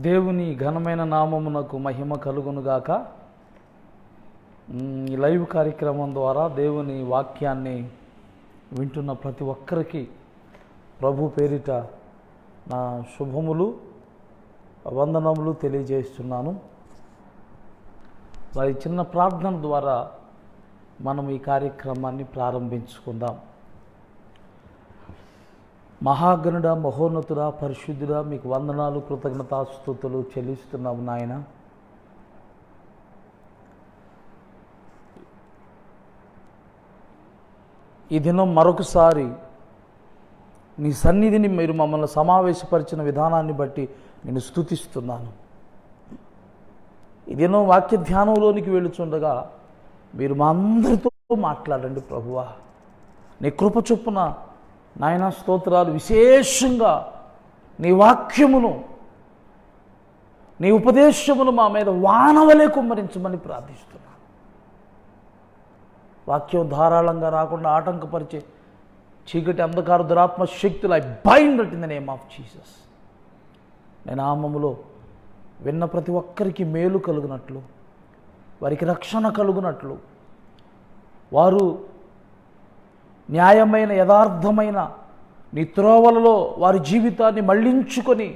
దేవుని ఘనమైన నామమునకు మహిమ కలుగునుగాక. ఈ లైవ్ కార్యక్రమం ద్వారా దేవుని వాక్యాన్ని వింటున్న ప్రతి ఒక్కరికి ప్రభు పేరిట నా శుభములు వందనములు తెలియజేస్తున్నాను. వారి చిన్న ప్రార్థన ద్వారా మనం ఈ కార్యక్రమాన్ని ప్రారంభించుకుందాం. మహాగణుడ, మహోన్నతుడ, పరిశుద్ధుడా, మీకు వందనాలు, కృతజ్ఞతాస్తుతులు చెల్లిస్తున్నాము నాయన. ఈ దినం మరొకసారి నీ సన్నిధిని మీరు మమ్మల్ని సమావేశపరిచిన విధానాన్ని బట్టి నేను స్తుతిస్తున్నాను. ఈ దినం వాక్య ధ్యానంలోనికి వెళుచుండగా మీరు మా అందరితో మాట్లాడండి ప్రభువా. నీ కృప చొప్పున నాయన స్తోత్రాలు. విశేషంగా నీ వాక్యమును, నీ ఉపదేశమును మా మీద వానవలే కుమ్మరించమని ప్రార్థిస్తున్నాను. వాక్యం ధారాళంగా రాకుండా ఆటంకపరిచే చీకటి అంధకార దురాత్మ శక్తులు I bind it in the name of Jesus. నేను నామములో విన్న ప్రతి ఒక్కరికి మేలు కలుగునట్లు, వారికి రక్షణ కలుగునట్లు, వారు న్యాయమైన యథార్థమైన నీ త్రోవలలో వారి జీవితాన్ని మళ్లించుకొని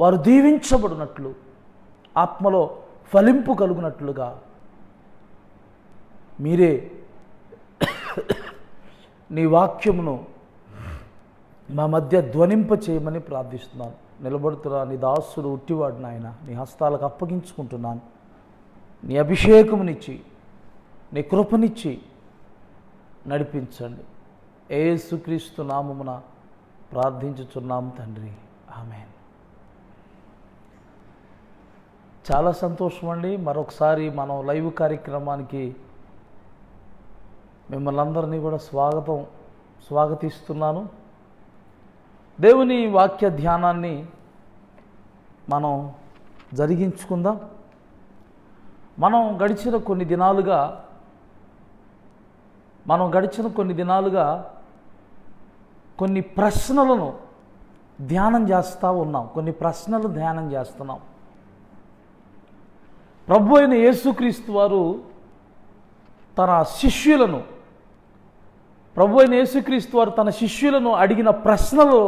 వారు దీవించబడినట్లు, ఆత్మలో ఫలింపు కలుగునట్లుగా మీరే నీ వాక్యమును మా మధ్య ధ్వనింప చేయమని ప్రార్థిస్తున్నాను. నిలబడుతున్నా నీ దాసుడు ఉట్టివాడు నాయన, నీ హస్తాలకు అప్పగించుకుంటున్నాను. నీ అభిషేకమునిచ్చి నీ కృపనిచ్చి నడిపించండి. యేసుక్రీస్తు నామమున ప్రార్థించుచున్నాం తండ్రి, ఆమేన్. చాలా సంతోషం అండి. మరొకసారి మనం లైవ్ కార్యక్రమానికి మిమ్మల్ని అందరినీ కూడా స్వాగతిస్తున్నాను. దేవుని వాక్య ధ్యానాన్ని మనం జరిగించుకుందాం. మనం గడిచిన కొన్ని దినాలుగా కొన్ని ప్రశ్నలను ధ్యానం చేస్తూ ఉన్నాం. కొన్ని ప్రశ్నలు ధ్యానం చేస్తున్నాం. ప్రభు అయిన యేసుక్రీస్తు వారు తన శిష్యులను అడిగిన ప్రశ్నలు,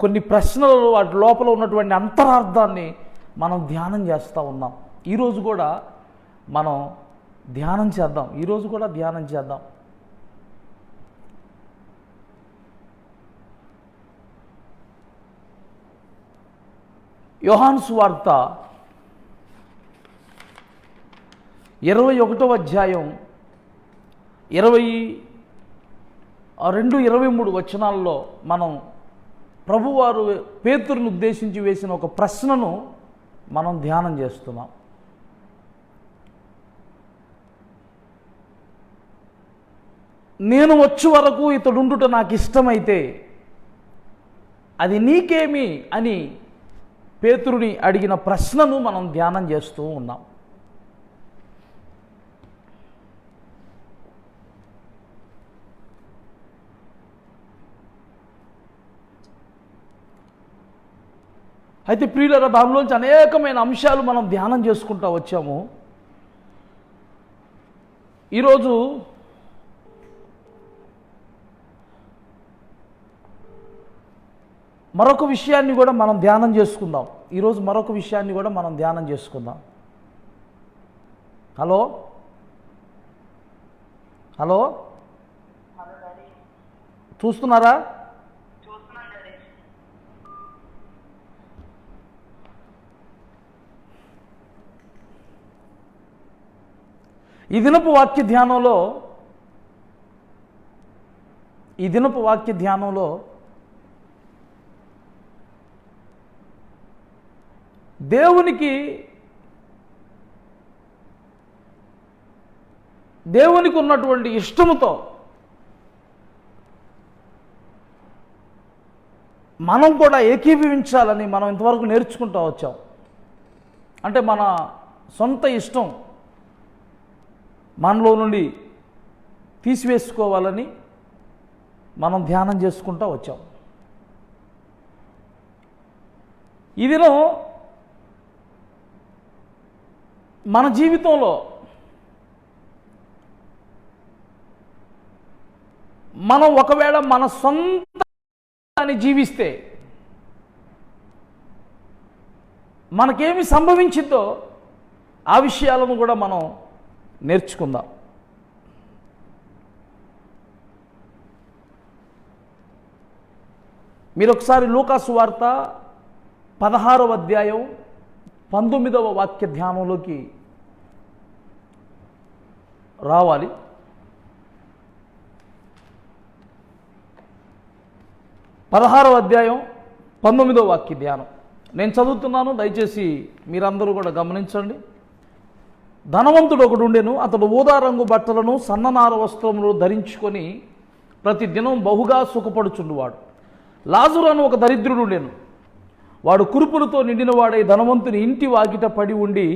కొన్ని ప్రశ్నలు, వాటి లోపల ఉన్నటువంటి అంతరార్థాన్ని మనం ధ్యానం చేస్తూ ఉన్నాం. ఈరోజు కూడా ధ్యానం చేద్దాం. యోహాను సువార్త 21వ అధ్యాయం 22-23 వచనాల్లో మనం ప్రభువారు పేతురును ఉద్దేశించి వేసిన ఒక ప్రశ్నను మనం ధ్యానం చేస్తున్నాం. నేను వచ్చే వరకు ఇతడుండుట నాకు ఇష్టమైతే అది నీకేమి అని పేతురుని అడిగిన ప్రశ్నను మనం ధ్యానం చేస్తూ ఉన్నాం. అయితే ప్రియులారా, దానిలోంచి అనేకమైన అంశాలు మనం ధ్యానం చేసుకుంటూ వచ్చాము. ఈరోజు మరొక విషయాన్ని కూడా మనం ధ్యానం చేసుకుందాం. హలో చూస్తున్నారా? ఈ దినపు వాక్య ధ్యానంలో దేవునికి ఉన్నటువంటి ఇష్టముతో మనం కూడా ఏకీభవించాలని మనం ఇంతవరకు నేర్చుకుంటూ వచ్చాం. అంటే మన సొంత ఇష్టం మనలో నుండి తీసివేసుకోవాలని మనం ధ్యానం చేసుకుంటూ వచ్చాం. ఈ దినం మన జీవితంలో మనం ఒకవేళ మన సొంతాన్ని జీవిస్తే మనకేమి సంభవించిందో ఆ విషయాలను కూడా మనం నేర్చుకుందాం. మీరు ఒకసారి లూకాసు వార్త 16వ అధ్యాయం 19వ వాక్య ధ్యానంలోకి రావాలి. పదహారవ అధ్యాయం 19వ వాక్య ధ్యానం నేను చదువుతున్నాను, దయచేసి మీరందరూ కూడా గమనించండి. ధనవంతుడు ఒకడు ఉండెను, అతడు ఊదా రంగు బట్టలను సన్ననార వస్త్రములు ధరించుకొని ప్రతి దినం బహుగా సుఖపడుచుండువాడు. లాజరు అను ఒక దరిద్రుడు ఉండెను. వాడు కురుపులతో నిండినవాడై ధనవంతుని ఇంటి వాకిట పడి ఉండి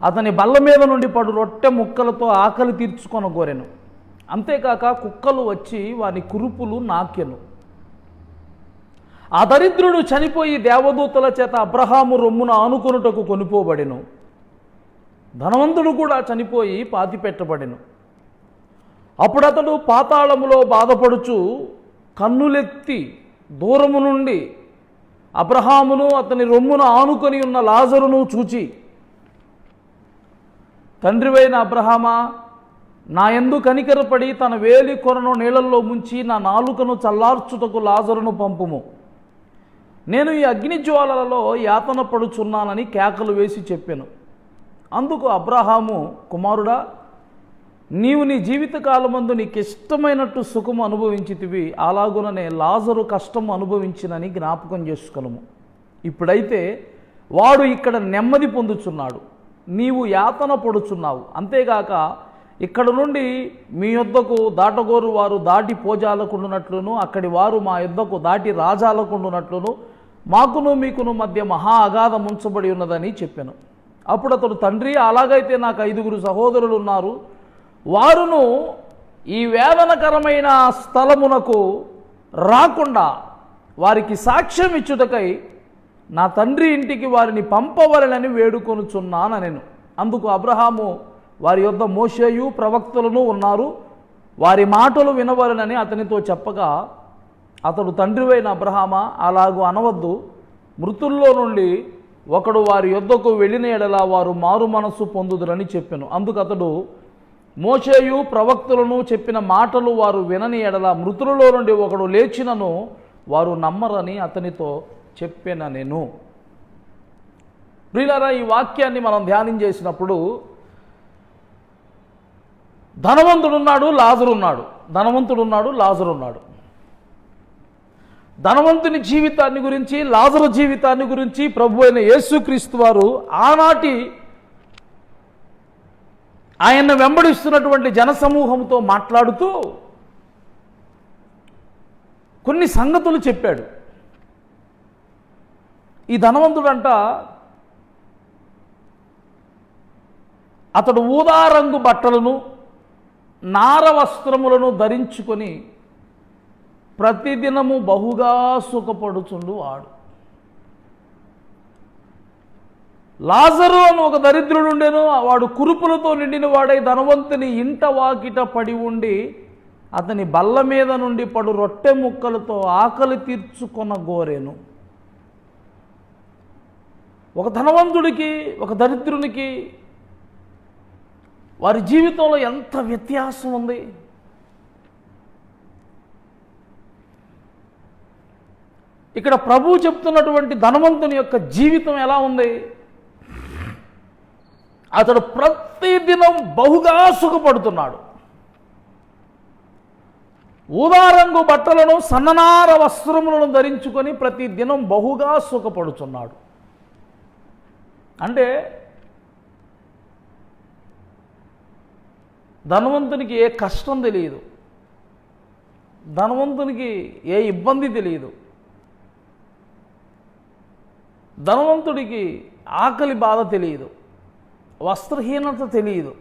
అతని బల్ల మీద నుండి పడు రొట్టె ముక్కలతో ఆకలి తీర్చుకొనగోరెను. అంతేకాక కుక్కలు వచ్చి వాని కురుపులు నాకెను. ఆ దరిద్రుడు చనిపోయి దేవదూతల చేత అబ్రహాము రొమ్మున ఆనుకొనుటకు కొనిపోబడెను. ధనవంతుడు కూడా చనిపోయి పాతిపెట్టబడెను. అప్పుడు అతడు పాతాళములో బాధపడుచు కన్నులెత్తి దూరము నుండి అబ్రహామును అతని రొమ్మున ఆనుకొని ఉన్న లాజరును చూచి, తండ్రివైన అబ్రహామా, నా యందు కనికరపడి తన వేలి కొరను నీళ్లలో ముంచి నా నాలుకను చల్లార్చుటకు లాజరును పంపుము. నేను ఈ అగ్నిజ్వాలలలో యాతన పడుచున్నానని కేకలు వేసి చెప్పాను. అందుకు అబ్రహాము, కుమారుడా, నీవు నీ జీవితకాలమందు నీకు ఇష్టమైనట్టు సుఖము అనుభవించితివి, అలాగుననే లాజరు కష్టము అనుభవించినని జ్ఞాపకం చేసుకొనుము. ఇప్పుడైతే వాడు ఇక్కడ నెమ్మది పొందుచున్నాడు, నీవు యాతన పడుచున్నావు. అంతేగాక ఇక్కడ నుండి మీ యొద్దకు దాటగోరు వారు దాటి పోజాలకుండునట్లును అక్కడి వారు మా యొద్దకు దాటి రాజాలకుండునట్లును మాకును మీకును మధ్య మహా అగాధం ఉంచబడి ఉన్నదని చెప్పాను. అప్పుడు అతడు, తండ్రి, అలాగైతే నాకు 5 సహోదరులు ఉన్నారు. వారును ఈ వేదనకరమైన స్థలమునకు రాకుండా వారికి సాక్ష్యం ఇచ్చుటకై నా తండ్రి ఇంటికి వారిని పంపవలెనని వేడుకొనుచున్నానెను. అందుకు అబ్రహాము, వారి యొద్ద మోషేయు ప్రవక్తలను ఉన్నారు, వారి మాటలు వినవలెనని అతనితో చెప్పగా, అతడు, తండ్రివైన అబ్రహామా, అలాగూ అనవద్దు. మృతుల్లో నుండి ఒకడు వారి యొద్దకు వెళ్ళిన ఎడల వారు మారు మనస్సు పొందుదురని చెప్పెను. అందుకు అతడు, మోషేయు ప్రవక్తలను చెప్పిన మాటలు వారు వినని ఎడల మృతులలో నుండి ఒకడు లేచినను వారు నమ్మరని అతనితో చెప్పెననెను. ప్రియులారా, ఈ వాక్యాన్ని మనం ధ్యానం చేసినప్పుడు ధనవంతుడున్నాడు, లాజరున్నాడు. ధనవంతుడున్నాడు, లాజరున్నాడు. ధనవంతుని జీవితాన్ని గురించి, లాజరు జీవితాన్ని గురించి ప్రభు అయిన యేసుక్రీస్తు వారు ఆనాటి ఆయన్ను వెంబడిస్తున్నటువంటి జనసమూహంతో మాట్లాడుతూ కొన్ని సంగతులు చెప్పాడు. ఈ ధనవంతుడంట, అతడు ఊదా రంగు బట్టలను నార వస్త్రములను ధరించుకొని ప్రతిదినము బహుగా సుఖపడుచుండు వాడు. లాజరు అని ఒక దరిద్రుడు ఉండెను. వాడు కురుపులతో నిండిన వాడై ధనవంతుని ఇంట వాకిట పడి ఉండి అతని బల్ల మీద నుండి పడు రొట్టె ముక్కలతో ఆకలి తీర్చుకొనగోరెను. ఒక ధనవంతుడికి, ఒక దరిద్రునికి వారి జీవితంలో ఎంత వ్యత్యాసం ఉంది. ఇక్కడ ప్రభువు చెప్తున్నటువంటి ధనవంతుని యొక్క జీవితం ఎలా ఉంది? అతడు ప్రతిదినం బహుగా సుఖపడుతున్నాడు. ఊదారంగు బట్టలను సన్ననార వస్త్రములను ధరించుకొని ప్రతి దినం బహుగా సుఖపడుతున్నాడు. అంటే ధనవంతునికి ఏ కష్టం తెలియదు, ధనవంతునికి ఏ ఇబ్బంది తెలియదు, ధనవంతుడికి ఆకలి బాధ తెలియదు, వస్త్రహీనత తెలియదు.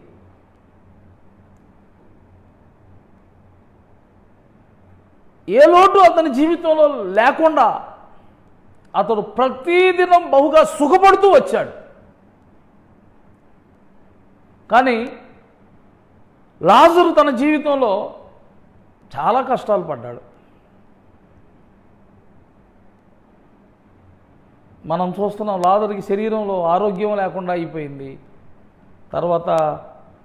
ఏ లోటు అతని జీవితంలో లేకుండా అతడు ప్రతిదినం బహుగా సుఖపడుతూ వచ్చాడు. కానీ లాజరు తన జీవితంలో చాలా కష్టాలు పడ్డాడు. మనం చూస్తున్నాం, లాజరుకి శరీరంలో ఆరోగ్యం లేకుండా అయిపోయింది. తర్వాత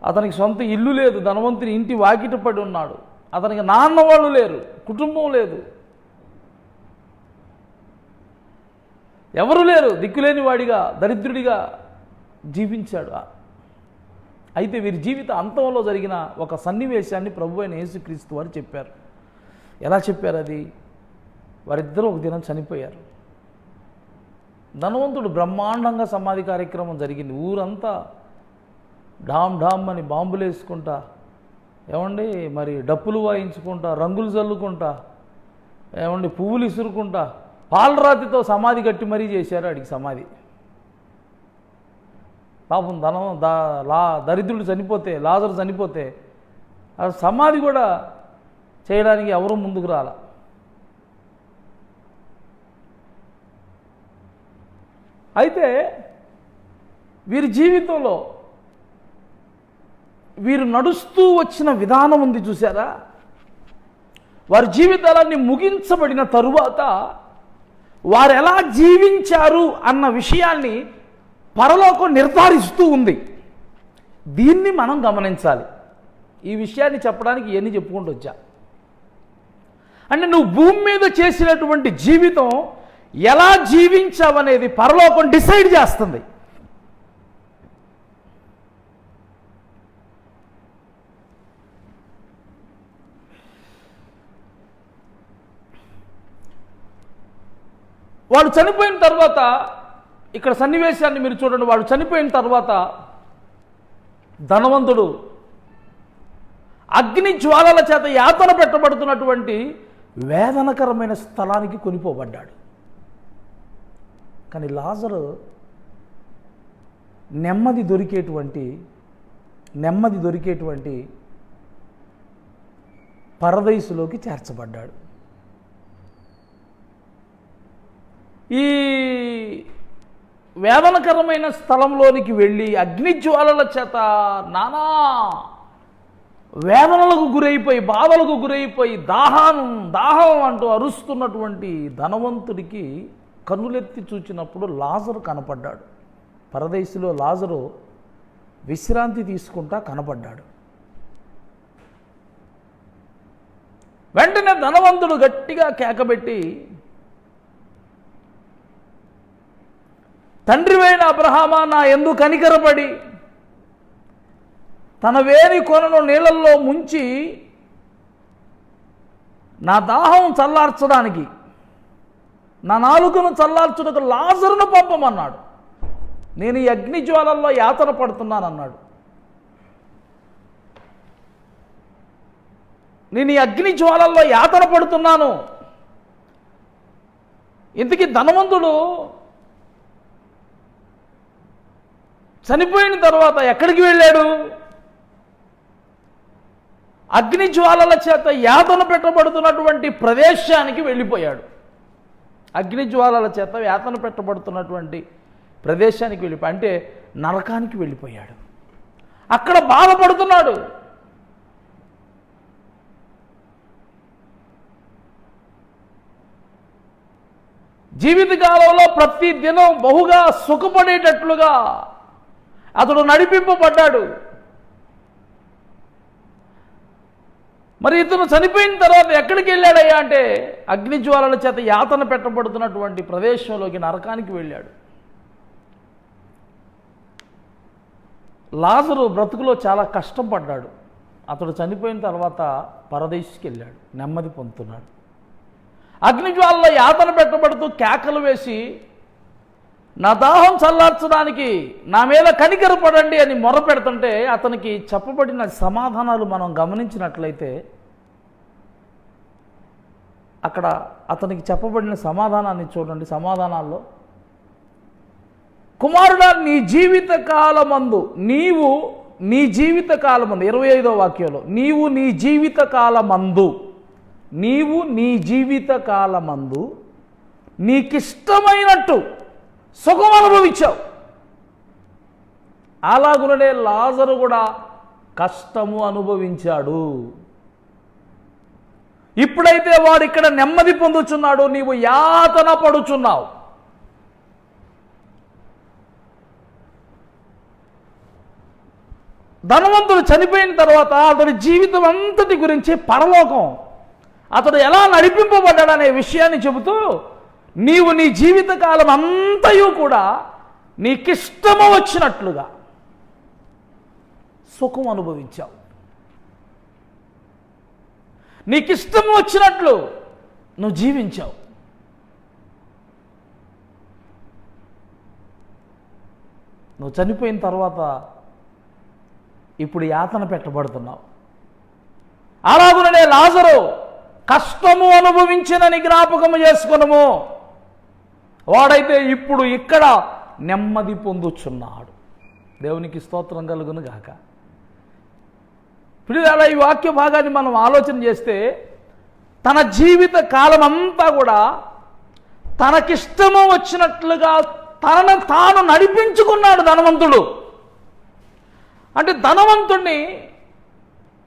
అతనికి సొంత ఇల్లు లేదు, ధనవంతుని ఇంటి వాకిట పడి ఉన్నాడు. అతనికి నాన్న వాళ్ళు లేరు, కుటుంబం లేదు, ఎవరు లేరు, దిక్కులేని వాడిగా దరిద్రుడిగా జీవించాడు. అయితే వీరి జీవిత అంతంలో జరిగిన ఒక సన్నివేశాన్ని ప్రభు అయిన యేసుక్రీస్తు వారు చెప్పారు. ఎలా చెప్పారు అది? వారిద్దరూ ఒక దినం చనిపోయారు. ధనవంతుడు బ్రహ్మాండంగా సమాధి కార్యక్రమం జరిగింది. ఊరంతా డామ్ డామ్ అని బాంబులు వేసుకుంటా, ఏమండి మరి డప్పులు వాయించుకుంటా, రంగులు చల్లుకుంటా, ఏమండి పువ్వులు ఇసురుకుంటా, పాలరాతితో సమాధి కట్టి మరీ చేశారు ఆడికి సమాధి. పాపం దరిద్రుడు చనిపోతే, లాజరు చనిపోతే ఆ సమాధి కూడా చేయడానికి ఎవరూ ముందుకు రాల. అయితే వీరి జీవితంలో వీరు నడుస్తూ వచ్చిన విధానం ఉంది చూసారా? వారి జీవితాలన్నీ ముగించబడిన తరువాత వారు ఎలా జీవించారు అన్న విషయాన్ని పరలోకం నిర్ధారిస్తూ ఉంది. దీన్ని మనం గమనించాలి. ఈ విషయాన్ని చెప్పడానికి ఇవన్నీ చెప్పుకుంటూ వచ్చా. అంటే నువ్వు భూమి మీద చేసినటువంటి జీవితం ఎలా జీవించావనేది పరలోకం డిసైడ్ చేస్తుంది. వాడు చనిపోయిన తర్వాత, ఇక్కడ సన్నివేశాన్ని మీరు చూడండి, వాడు చనిపోయిన తర్వాత ధనవంతుడు అగ్ని జ్వాలల చేత యాతన పెట్టబడుతున్నటువంటి వేదనకరమైన స్థలానికి కొనిపోబడ్డాడు. కానీ లాజరు నెమ్మది దొరికేటువంటి పరదైసులోకి చేర్చబడ్డాడు. ఈ వేదనకరమైన స్థలంలోనికి వెళ్ళి అగ్నిజ్వాలల చేత నానా వేదనలకు గురైపోయి, బాధలకు గురైపోయి, దాహం అంటూ అరుస్తున్నటువంటి ధనవంతుడికి కన్నులెత్తి చూచినప్పుడు లాజరు కనపడ్డాడు. పరదేశిలో లాజరు విశ్రాంతి తీసుకుంటా కనపడ్డాడు. వెంటనే ధనవంతుడు గట్టిగా కేకబెట్టి, తండ్రివైన అబ్రహామా, నా యందు కనికరపడి తన వేని కొనను నీళ్ళల్లో ముంచి నా దాహం చల్లార్చడానికి, నా నాలుకను చల్లార్చుటకు లాజరును పంపమన్నాడు. నేను ఈ అగ్నిజ్వాలల్లో యాతన పడుతున్నానన్నాడు. నేను ఈ అగ్నిజ్వాలల్లో యాతన పడుతున్నాను. ఇంతకీ ధనవంతుడు చనిపోయిన తర్వాత ఎక్కడికి వెళ్ళాడు? అగ్నిజ్వాలల చేత యాతన పెట్టబడుతున్నటువంటి ప్రదేశానికి వెళ్ళిపోయాడు. అగ్నిజ్వాలల చేత యాతన పెట్టబడుతున్నటువంటి ప్రదేశానికి వెళ్ళిపోయాడు, అంటే నరకానికి వెళ్ళిపోయాడు. అక్కడ బాధపడుతున్నాడు. జీవితకాలంలో ప్రతి దినం బహుగా సుఖపడేటట్లుగా అతడు నడిపింపబడ్డాడు. మరి ఇతను చనిపోయిన తర్వాత ఎక్కడికి వెళ్ళాడయ్యా అంటే అగ్నిజ్వాలల చేత యాతన పెట్టబడుతున్నటువంటి ప్రదేశంలోకి, నరకానికి వెళ్ళాడు. లాజరు బ్రతుకులో చాలా కష్టం పడ్డాడు. అతడు చనిపోయిన తర్వాత పరదేశికి వెళ్ళాడు, నెమ్మది పొందుతున్నాడు. అగ్నిజ్వాలలో యాతన పెట్టబడుతూ కేకలు వేసి, నా దాహం చల్లార్చడానికి నా మీద కనికరపడండి అని మొరపెడుతుంటే అతనికి చెప్పబడిన సమాధానాలు మనం గమనించినట్లయితే, అక్కడ అతనికి చెప్పబడిన సమాధానాన్ని చూడండి. సమాధానాల్లో, కుమారుడా, నీ జీవిత కాలమందు 25వ వాక్యంలో, నీవు నీ జీవిత కాలమందు నీకిష్టమైనట్టు సుఖం అనుభవించావు. అలాగుననే లాజరు కూడా కష్టము అనుభవించాడు. ఇప్పుడైతే వాడు ఇక్కడ నెమ్మది పొందుచున్నాడు, నీవు యాతన పడుచున్నావు. ధనవంతుడు చనిపోయిన తర్వాత అతడి జీవితం అంతటి గురించి పరలోకం, అతడు ఎలా నడిపింపబడ్డాడనే విషయాన్ని చెబుతూ, నీవు నీ జీవితకాలం అంతయు కూడా నీకిష్టము వచ్చినట్లుగా సుఖం అనుభవించావు. నీకిష్టం వచ్చినట్లు నువ్వు జీవించావు. నువ్వు చనిపోయిన తర్వాత ఇప్పుడు యాతన పెట్టబడుతున్నావు. అలాగుననే లాజరు కష్టము అనుభవించినని జ్ఞాపకము చేసుకునము. వాడైతే ఇప్పుడు ఇక్కడ నెమ్మది పొందుచున్నాడు. దేవునికి స్తోత్రం కలుగును గాక. ఇప్పుడు అలా ఈ వాక్య భాగాన్ని మనం ఆలోచన చేస్తే, తన జీవిత కాలం అంతా కూడా తనకిష్టము వచ్చినట్లుగా తనను తాను నడిపించుకున్నాడు ధనవంతుడు. అంటే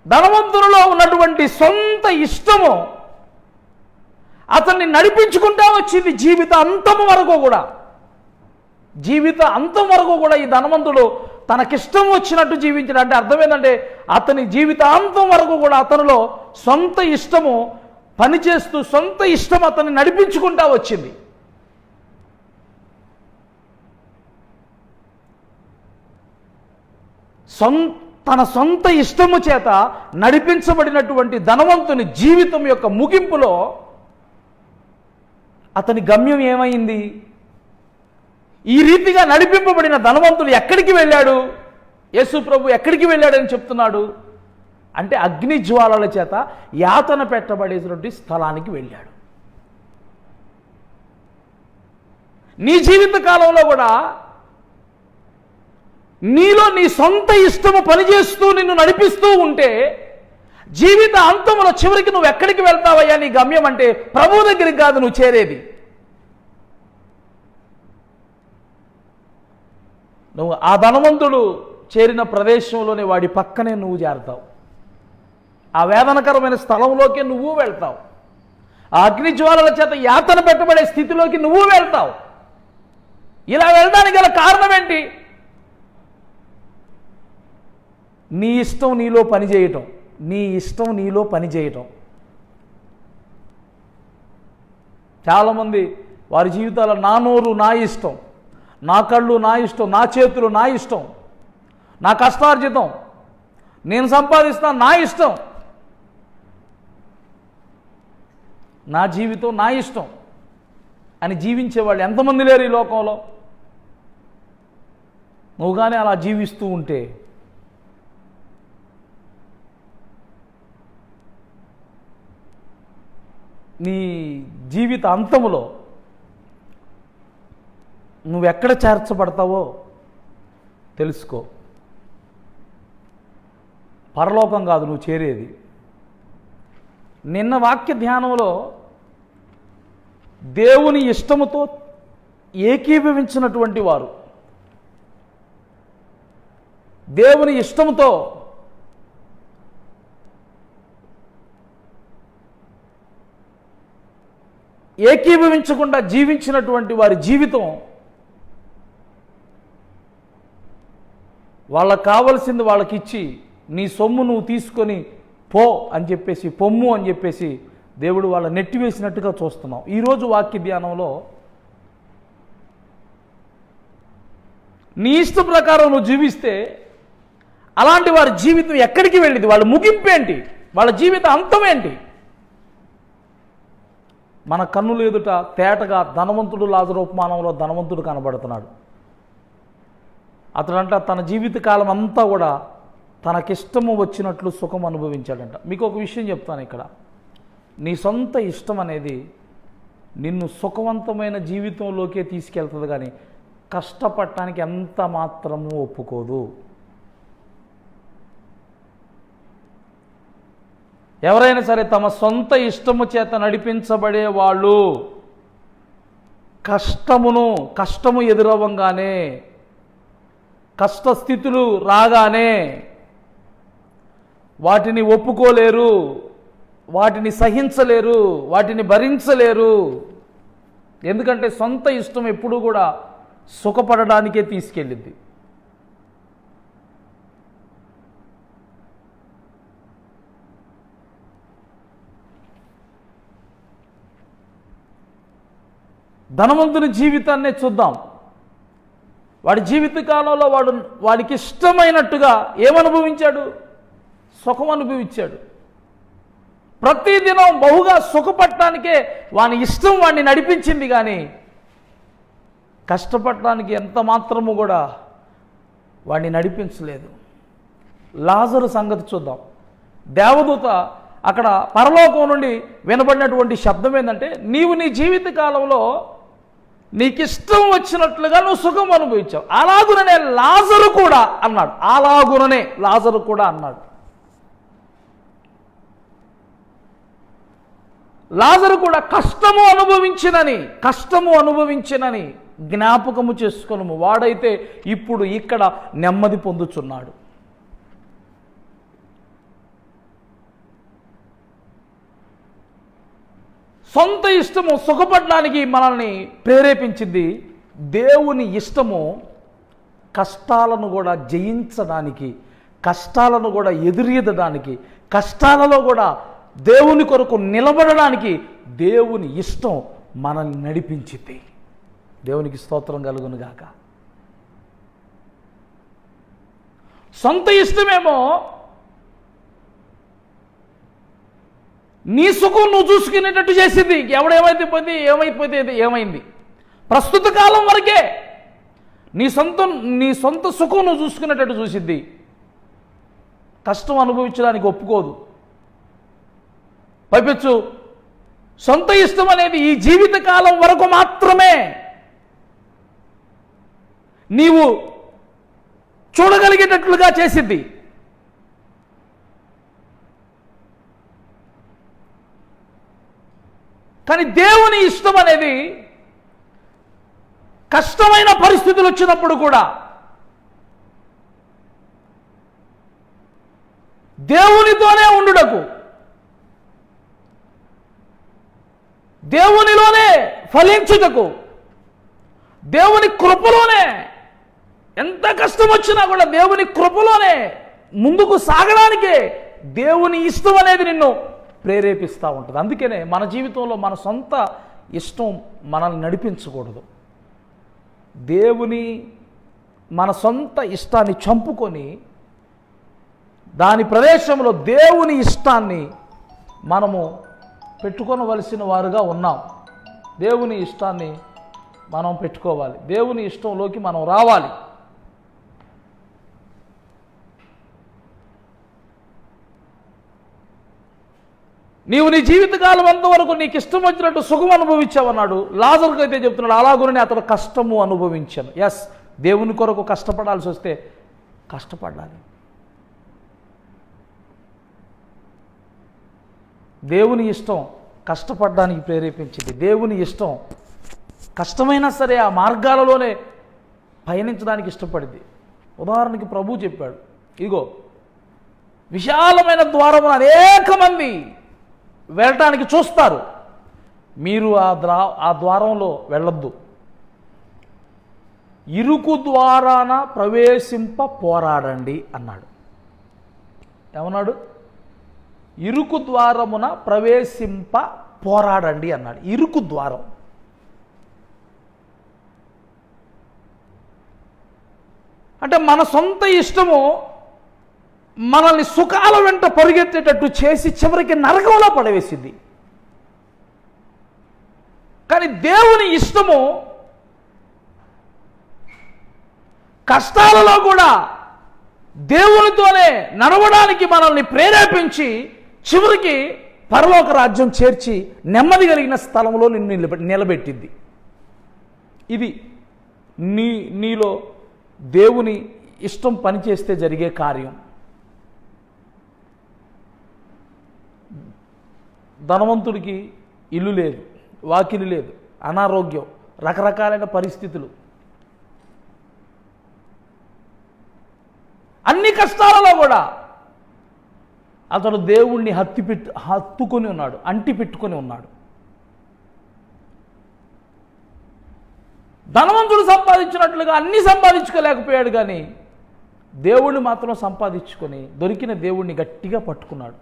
ధనవంతునిలో ఉన్నటువంటి సొంత ఇష్టము అతన్ని నడిపించుకుంటా వచ్చింది జీవిత అంతం వరకు కూడా. జీవిత అంతం వరకు కూడా ఈ ధనవంతుడు తనకిష్టం వచ్చినట్టు జీవించాడు. అంటే అర్థం ఏంటంటే, అతని జీవితాంతం వరకు కూడా అతనిలో సొంత ఇష్టము పనిచేస్తూ సొంత ఇష్టం అతన్ని నడిపించుకుంటా వచ్చింది. తన సొంత ఇష్టము చేత నడిపించబడినటువంటి ధనవంతుని జీవితం యొక్క ముగింపులో అతని గమ్యం ఏమైంది? ఈ రీతిగా నడిపింపబడిన ధనవంతుడు ఎక్కడికి వెళ్ళాడు? యేసు ప్రభు ఎక్కడికి వెళ్ళాడని చెప్తున్నాడు అంటే, అగ్ని జ్వాలల చేత యాతన పెట్టబడేటువంటి స్థలానికి వెళ్ళాడు. నీ జీవిత కాలంలో కూడా నీలో నీ సొంత ఇష్టము పనిచేస్తూ నిన్ను నడిపిస్తూ ఉంటే, జీవిత అంతంలో చివరికి నువ్వు ఎక్కడికి వెళ్తావయ్యా? నీ గమ్యం అంటే ప్రభు దగ్గరికి కాదు నువ్వు చేరేది. నువ్వు ఆ ధనవంతుడు చేరిన ప్రదేశంలోనే వాడి పక్కనే నువ్వు చేరతావు. ఆ వేదనకరమైన స్థలంలోకి నువ్వు వెళ్తావు. ఆ అగ్నిజ్వాలల చేత యాతన పెట్టబడే స్థితిలోకి నువ్వు వెళ్తావు. ఇలా వెళ్ళడానికి గల కారణం ఏంటి? నీ ఇష్టం నీలో పనిచేయటం. నీ ఇష్టం నీలో పనిచేయటం. చాలామంది వారి జీవితాల్లో నా నోరు నా ఇష్టం, నా కళ్ళు నా ఇష్టం, నా చేతులు నా ఇష్టం, నా కష్టార్జితం నేను సంపాదిస్తాను నా ఇష్టం, నా జీవితం నా ఇష్టం అని జీవించేవాళ్ళు ఎంతమంది లేరు ఈ లోకంలో? నువ్వు కానీ అలా జీవిస్తూ ఉంటే నీ జీవిత అంతములో నువ్వెక్కడ చేర్చబడతావో తెలుసుకో. పరలోకం కాదు నువ్వు చేరేది. నిన్న వాక్య ధ్యానంలో దేవుని ఇష్టముతో ఏకీభవించినటువంటి వారు, దేవుని ఇష్టముతో ఏకీభవించకుండా జీవించినటువంటి వారి జీవితం, వాళ్ళకు కావలసింది వాళ్ళకి ఇచ్చి నీ సొమ్ము నువ్వు తీసుకొని పో అని చెప్పేసి, పొమ్ము అని చెప్పేసి దేవుడు వాళ్ళ నెట్టివేసినట్టుగా చూస్తున్నాం. ఈరోజు వాక్య ధ్యానంలో నీ ఇష్ట ప్రకారం నువ్వు జీవిస్తే అలాంటి వారి జీవితం ఎక్కడికి వెళ్ళింది? వాళ్ళ ముగింపు ఏంటి? వాళ్ళ జీవిత అంతం ఏంటి? మన కన్నులు ఎదుట తేటగా ధనవంతుడు లాజరు ఉపమానంలో ధనవంతుడు కనబడుతున్నాడు. అతడంట తన జీవితకాలం అంతా కూడా తనకిష్టము వచ్చినట్లు సుఖం అనుభవించాడంట. మీకు ఒక విషయం చెప్తాను ఇక్కడ. నీ సొంత ఇష్టం అనేది నిన్ను సుఖవంతమైన జీవితంలోకే తీసుకెళ్తుంది, కానీ కష్టపడటానికి ఎంత మాత్రము ఒప్పుకోదు. ఎవరైనా సరే తమ సొంత ఇష్టము చేత నడిపించబడే వాళ్ళు కష్టము ఎదురవ్వంగానే, కష్టస్థితులు రాగానే వాటిని ఒప్పుకోలేరు, వాటిని సహించలేరు, వాటిని భరించలేరు. ఎందుకంటే సొంత ఇష్టం ఎప్పుడూ కూడా సుఖపడడానికే తీసుకెళ్ళింది. ధనవంతుని జీవితాన్నే చూద్దాం. వాడి జీవిత కాలంలో వాడికి ఇష్టమైనట్టుగా ఏమనుభవించాడు? సుఖం అనుభవించాడు. ప్రతిదినం బహుగా సుఖపడటానికే వాని ఇష్టం వాడిని నడిపించింది, కానీ కష్టపడటానికి ఎంత మాత్రము కూడా వాడిని నడిపించలేదు. లాజరు సంగతి చూద్దాం. దేవదూత అక్కడ పరలోకం నుండి వినబడినటువంటి శబ్దం ఏంటంటే, నీవు నీ జీవిత కాలంలో నీకు ఇష్టం వచ్చినట్లుగా నువ్వు సుఖం అనుభవించావు, అలాగుననే లాజరు కూడా అన్నాడు. అలాగుననే లాజరు కూడా అన్నాడు. లాజరు కూడా కష్టము అనుభవించినని జ్ఞాపకము చేసుకొనుము. వాడైతే ఇప్పుడు ఇక్కడ నెమ్మది పొందుచున్నాడు. సొంత ఇష్టము సుఖపడడానికి మనల్ని ప్రేరేపించింది. దేవుని ఇష్టము కష్టాలను కూడా జయించడానికి, కష్టాలను కూడా ఎదురీదడానికి, కష్టాలలో కూడా దేవుని కొరకు నిలబడడానికి దేవుని ఇష్టం మనల్ని నడిపించింది. దేవునికి స్తోత్రం కలుగును గాక. సొంత ఇష్టమేమో నీ సుఖం నువ్వు చూసుకునేటట్టు చేసింది. ఎవడేమైతే ఏమైంది. ప్రస్తుత కాలం వరకే నీ సొంత సుఖం నువ్వు చూసుకునేటట్టు చూసిద్ది. కష్టం అనుభవించడానికి ఒప్పుకోదు. పైపెచ్చు సొంత ఇష్టం అనేది ఈ జీవిత కాలం వరకు మాత్రమే నీవు చూడగలిగేటట్లుగా చేసిద్ది. కానీ దేవుని ఇష్టం అనేది కష్టమైన పరిస్థితులు వచ్చినప్పుడు కూడా దేవునితోనే ఉండుటకు, దేవునిలోనే ఫలించుటకు, దేవుని కృపలోనే ఎంత కష్టం వచ్చినా కూడా దేవుని కృపలోనే ముందుకు సాగడానికే దేవుని ఇష్టం అనేది నిన్ను ప్రేరేపిస్తూ ఉంటుంది. అందుకనే మన జీవితంలో మన సొంత ఇష్టం మనల్ని నడిపించకూడదు. మన సొంత ఇష్టాన్ని చంపుకొని దాని ప్రదేశంలో దేవుని ఇష్టాన్ని మనము పెట్టుకొనవలసిన వారుగా ఉన్నాం. దేవుని ఇష్టాన్ని మనం పెట్టుకోవాలి. దేవుని ఇష్టంలోకి మనం రావాలి. నీవు నీ జీవితకాలం అంతవరకు నీకు ఇష్టం వచ్చినట్టు సుఖం అనుభవించావన్నాడు. లాజరుకు అయితే చెప్తున్నాడు, అలాగునే అతడు కష్టము అనుభవించాను. ఎస్, దేవుని కొరకు కష్టపడాల్సి వస్తే కష్టపడాలి. దేవుని ఇష్టం కష్టపడడానికి ప్రేరేపించింది. దేవుని ఇష్టం కష్టమైనా సరే ఆ మార్గాలలోనే పయనించడానికి ఇష్టపడింది. ఉదాహరణకి ప్రభు చెప్పాడు, ఇగో విశాలమైన ద్వారమున అనేక మంది వెళ్ళటానికి చూస్తారు, మీరు ఆ ద్వారంలో వెళ్ళొద్దు, ఇరుకు ద్వారాన ప్రవేశింప పోరాడండి అన్నాడు. ఏమన్నాడు? ఇరుకు ద్వారమున ప్రవేశింప పోరాడండి అన్నాడు. ఇరుకు ద్వారం అంటే మన సొంత ఇష్టము మనల్ని సుఖాల వెంట పరిగెత్తేటట్టు చేసి చివరికి నరకంలో పడవేసింది. కానీ దేవుని ఇష్టము కష్టాలలో కూడా దేవునితోనే నడవడానికి మనల్ని ప్రేరేపించి చివరికి పరలోక రాజ్యం చేర్చి నెమ్మది కలిగిన స్థలంలో నిన్ను నిలబెట్టింది. ఇది నీలో దేవుని ఇష్టం పనిచేస్తే జరిగే కార్యం. ధనవంతుడికి ఇల్లు లేదు, వాకిలి లేదు, అనారోగ్యం, రకరకాలైన పరిస్థితులు, అన్ని కష్టాలలో కూడా అతడు దేవుణ్ణి హత్తుకొని ఉన్నాడు, అంటి పెట్టుకొని ఉన్నాడు. ధనవంతుడు సంపాదించినట్లుగా అన్నీ సంపాదించుకోలేకపోయాడు, కానీ దేవుణ్ణి మాత్రం సంపాదించుకొని దొరికిన దేవుణ్ణి గట్టిగా పట్టుకున్నాడు.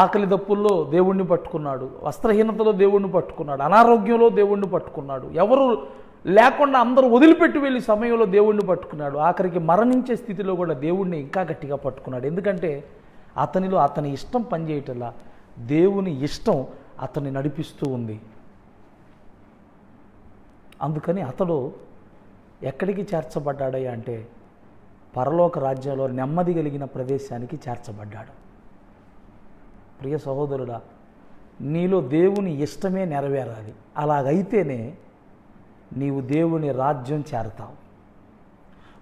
ఆకలి దప్పుల్లో దేవుణ్ణి పట్టుకున్నాడు, వస్త్రహీనతలో దేవుణ్ణి పట్టుకున్నాడు, అనారోగ్యంలో దేవుణ్ణి పట్టుకున్నాడు, ఎవరు లేకుండా అందరూ వదిలిపెట్టి వెళ్ళి సమయంలో దేవుణ్ణి పట్టుకున్నాడు. ఆఖరికి మరణించే స్థితిలో కూడా దేవుణ్ణి ఇంకా గట్టిగా పట్టుకున్నాడు. ఎందుకంటే అతనిలో అతని ఇష్టం పనిచేయటంలా దేవుని ఇష్టం అతన్ని నడిపిస్తూ ఉంది. అందుకని అతడు ఎక్కడికి చేర్చబడ్డాడయ్యా అంటే పరలోక రాజ్యంలో నెమ్మది కలిగిన ప్రదేశానికి చేర్చబడ్డాడు. ప్రియ సహోదరుడా, నీలో దేవుని ఇష్టమే నెరవేరాలి. అలాగైతేనే నీవు దేవుని రాజ్యం చేరతావు.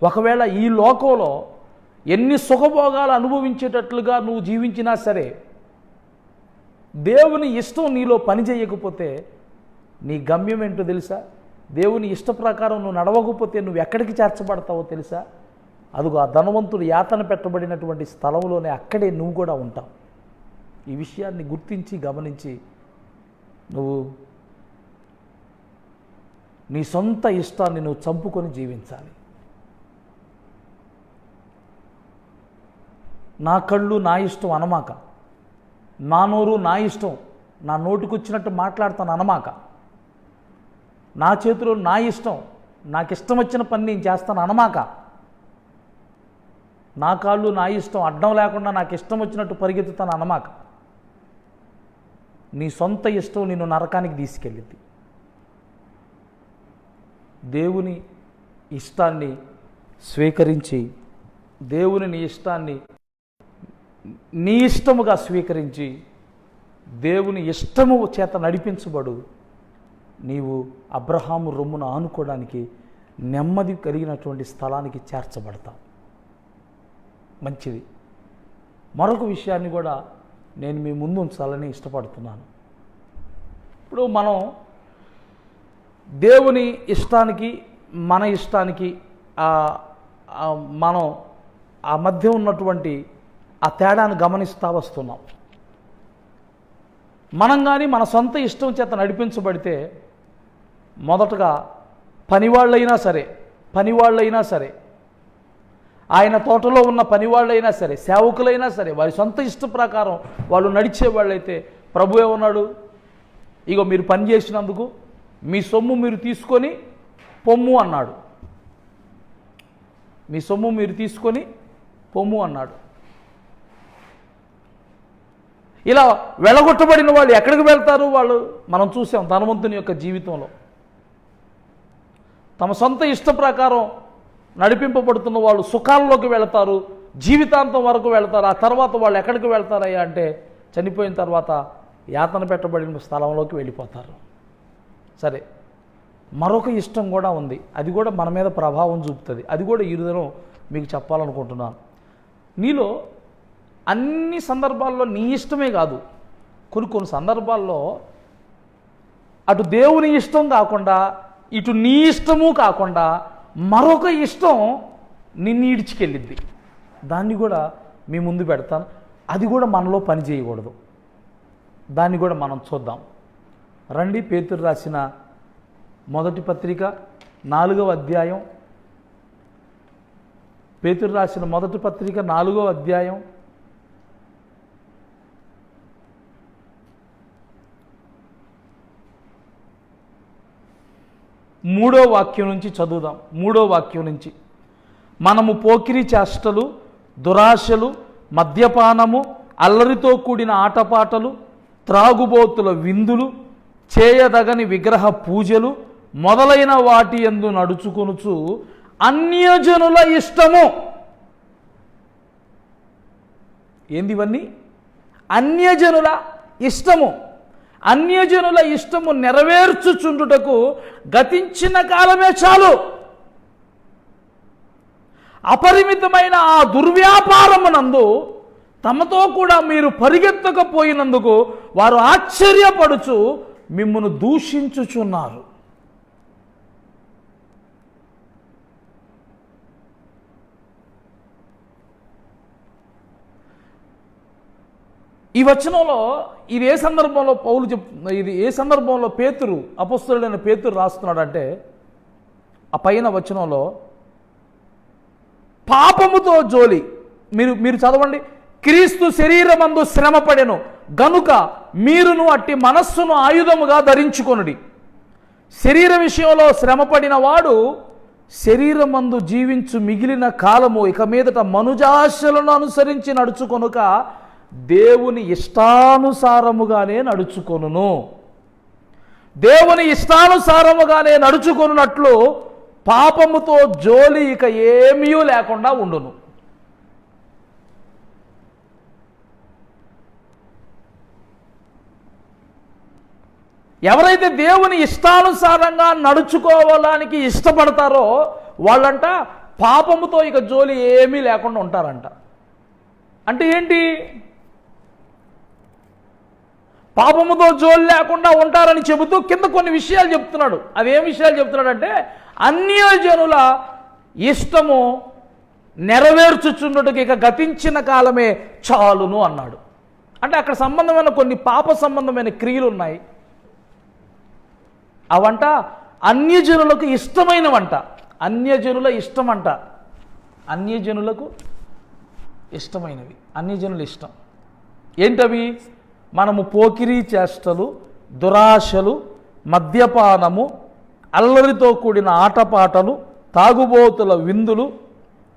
ఒకవేళ ఈ లోకంలో ఎన్ని సుఖభోగాలు అనుభవించేటట్లుగా నువ్వు జీవించినా సరే దేవుని ఇష్టం నీలో పని చేయకపోతే నీ గమ్యం ఏంటో తెలుసా? దేవుని ఇష్ట ప్రకారం నువ్వు నడవకపోతే నువ్వు ఎక్కడికి చేర్చబడతావో తెలుసా? అదుగో ఆ ధనవంతుడు యాతన పెట్టబడినటువంటి స్థలంలోనే అక్కడే నువ్వు కూడా ఉంటావు. ఈ విషయాన్ని గుర్తించి గమనించి నువ్వు నీ సొంత ఇష్టాన్ని నువ్వు చంపుకొని జీవించాలి. నా కళ్ళు నా ఇష్టం అనమాక, నా నోరు నా ఇష్టం, నా నోటికొచ్చినట్టు మాట్లాడతాను అనమాక, నా చేతిలో నా ఇష్టం, నాకు ఇష్టం వచ్చిన పని నేను చేస్తాను అనమాక, నా కాళ్ళు నా ఇష్టం, అడ్డం లేకుండా నాకు ఇష్టం వచ్చినట్టు పరిగెత్తుతాను అనమాక. నీ సొంత ఇష్టం నిన్ను నరకానికి తీసుకెళ్ళింది. దేవుని ఇష్టాన్ని స్వీకరించి, దేవుని నీ ఇష్టాన్ని నీ ఇష్టముగా స్వీకరించి దేవుని ఇష్టము చేత నడిపించబడు. నీవు అబ్రహాము రొమ్మును ఆనుకోవడానికి నెమ్మది కలిగినటువంటి స్థలానికి చేర్చబడతావు. మంచిది. మరొక విషయాన్ని కూడా నేను మీ ముందు ఉంచాలని ఇష్టపడుతున్నాను. ఇప్పుడు మనం దేవుని ఇష్టానికి మన ఇష్టానికి మనం ఆ మధ్య ఉన్నటువంటి ఆ తేడాను గమనిస్తూ వస్తున్నాం. మనం కానీ మన సొంత ఇష్టం చేత నడిపించబడితే మొదటగా పనివాళ్ళైనా సరే ఆయన తోటలో ఉన్న పనివాళ్ళైనా సరే, సేవకులైనా సరే, వారి సొంత ఇష్ట ప్రకారం వాళ్ళు నడిచేవాళ్ళైతే ప్రభు ఏమన్నాడు? ఇగో మీరు పని చేసినందుకు మీ సొమ్ము మీరు తీసుకొని పొమ్ము అన్నాడు. మీ సొమ్ము మీరు తీసుకొని పొమ్ము అన్నాడు. ఇలా వెళ్ళగొట్టబడిన వాళ్ళు ఎక్కడికి వెళ్తారు? వాళ్ళు మనం చూసాం ధనవంతుని యొక్క జీవితంలో తమ సొంత ఇష్ట ప్రకారం నడిపింపబడుతున్న వాళ్ళు సుఖాల్లోకి వెళతారు, జీవితాంతం వరకు వెళతారు. ఆ తర్వాత వాళ్ళు ఎక్కడికి వెళ్తారయ్యా అంటే చనిపోయిన తర్వాత యాతన పెట్టబడిన స్థలంలోకి వెళ్ళిపోతారు. సరే, మరొక ఇష్టం కూడా ఉంది, అది కూడా మన మీద ప్రభావం చూపుతుంది. అది కూడా ఈ దినం మీకు చెప్పాలనుకుంటున్నాను. నీలో అన్ని సందర్భాల్లో నీ ఇష్టమే కాదు, కొన్ని సందర్భాల్లో అటు దేవుని ఇష్టం కాకుండా ఇటు నీ ఇష్టము కాకుండా మరొక ఇష్టం నిన్ను ఈడ్చికెళ్ళిద్ది. దాన్ని కూడా మీ ముందు పెడతాను. అది కూడా మనలో పని చేయకూడదు. దాన్ని కూడా మనం చూద్దాం. రండి, పేతురు రాసిన మొదటి పత్రిక 4వ అధ్యాయం. పేతురు రాసిన మొదటి పత్రిక 4వ అధ్యాయం 3వ వాక్యం నుంచి చదువుదాం. 3వ వాక్యం నుంచి, మనము పోకిరి చేష్టలు, దురాశలు, మద్యపానము, అల్లరితో కూడిన ఆటపాటలు, త్రాగుబోతుల విందులు, చేయదగని విగ్రహ పూజలు మొదలైన వాటి యందు నడుచుకొనుచు అన్యజనుల ఇష్టము. ఏంది ఇవన్నీ? అన్యజనుల ఇష్టము. అన్యజనుల ఇష్టము నెరవేర్చుచుండుటకు గతించిన కాలమే చాలు. అపరిమితమైన ఆ దుర్వ్యాపారమునందు తమతో కూడా మీరు పరిగెత్తకపోయినందుకు వారు ఆశ్చర్యపడుచు మిమ్మును దూషించుచున్నారు. ఈ వచనంలో ఇది ఏ సందర్భంలో ఇది ఏ సందర్భంలో పేతురు, అపొస్తలుడైన పేతురు రాస్తున్నాడంటే, ఆ పైన వచనంలో పాపముతో జోలి, మీరు చదవండి. క్రీస్తు శరీరమందు శ్రమపడెను గనుక మీరును అట్టి మనస్సును ఆయుధముగా ధరించుకొనుడి. శరీర విషయంలో శ్రమపడిన వాడు శరీరమందు జీవించు మిగిలిన కాలము ఇక మీదట మనుజాశలను అనుసరించి నడుచుకొనుక దేవుని ఇష్టానుసారముగానే నడుచుకొనును. దేవుని ఇష్టానుసారముగానే నడుచుకొనున్నట్లు పాపముతో జోలి ఇక ఏమీ లేకుండా ఉండును. ఎవరైతే దేవుని ఇష్టానుసారంగా నడుచుకోవడానికి ఇష్టపడతారో వాళ్ళంట పాపముతో ఇక జోలి ఏమీ లేకుండా ఉంటారంట. అంటే ఏంటి? పాపముతో జోలి లేకుండా ఉంటారని చెబుతూ కింద కొన్ని విషయాలు చెప్తున్నాడు. అవి ఏం విషయాలు చెప్తున్నాడంటే, అన్యజనుల ఇష్టము నెరవేర్చుచున్నట్టుగా ఇక గతించిన కాలమే చాలును అన్నాడు. అంటే అక్కడ సంబంధమైన కొన్ని పాప సంబంధమైన క్రియలు ఉన్నాయి. అవంట అన్యజనులకు ఇష్టమైనవంట. అన్యజనుల ఇష్టమంట. అన్యజనులకు ఇష్టమైనవి, అన్యజనుల ఇష్టం ఏంటవి? మనము పోకిరీ చేష్టలు, దురాశలు, మద్యపానము, అల్లరితో కూడిన ఆటపాటలు, తాగుబోతుల విందులు,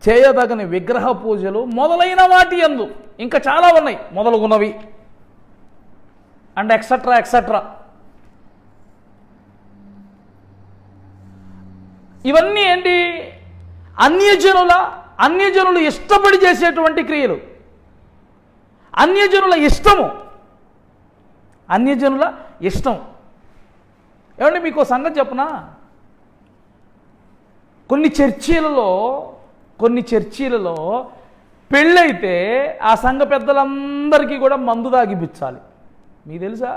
చేయదగని విగ్రహ పూజలు మొదలైన వాటి యందు ఇంకా చాలా ఉన్నాయి మొదలుగున్నవి, అండ్ ఎక్సెట్రా ఎక్సెట్రా. ఇవన్నీ ఏంటి? అన్యజనులు ఇష్టపడి చేసేటువంటి క్రియలు, అన్యజనుల ఇష్టము, అన్యజనుల ఇష్టం. ఏమంటే మీకు సంగతి చెప్పనా? కొన్ని చర్చీలలో పెళ్ళైతే ఆ సంఘ పెద్దలందరికీ కూడా మందు తాగిపించాలి. మీకు తెలుసా?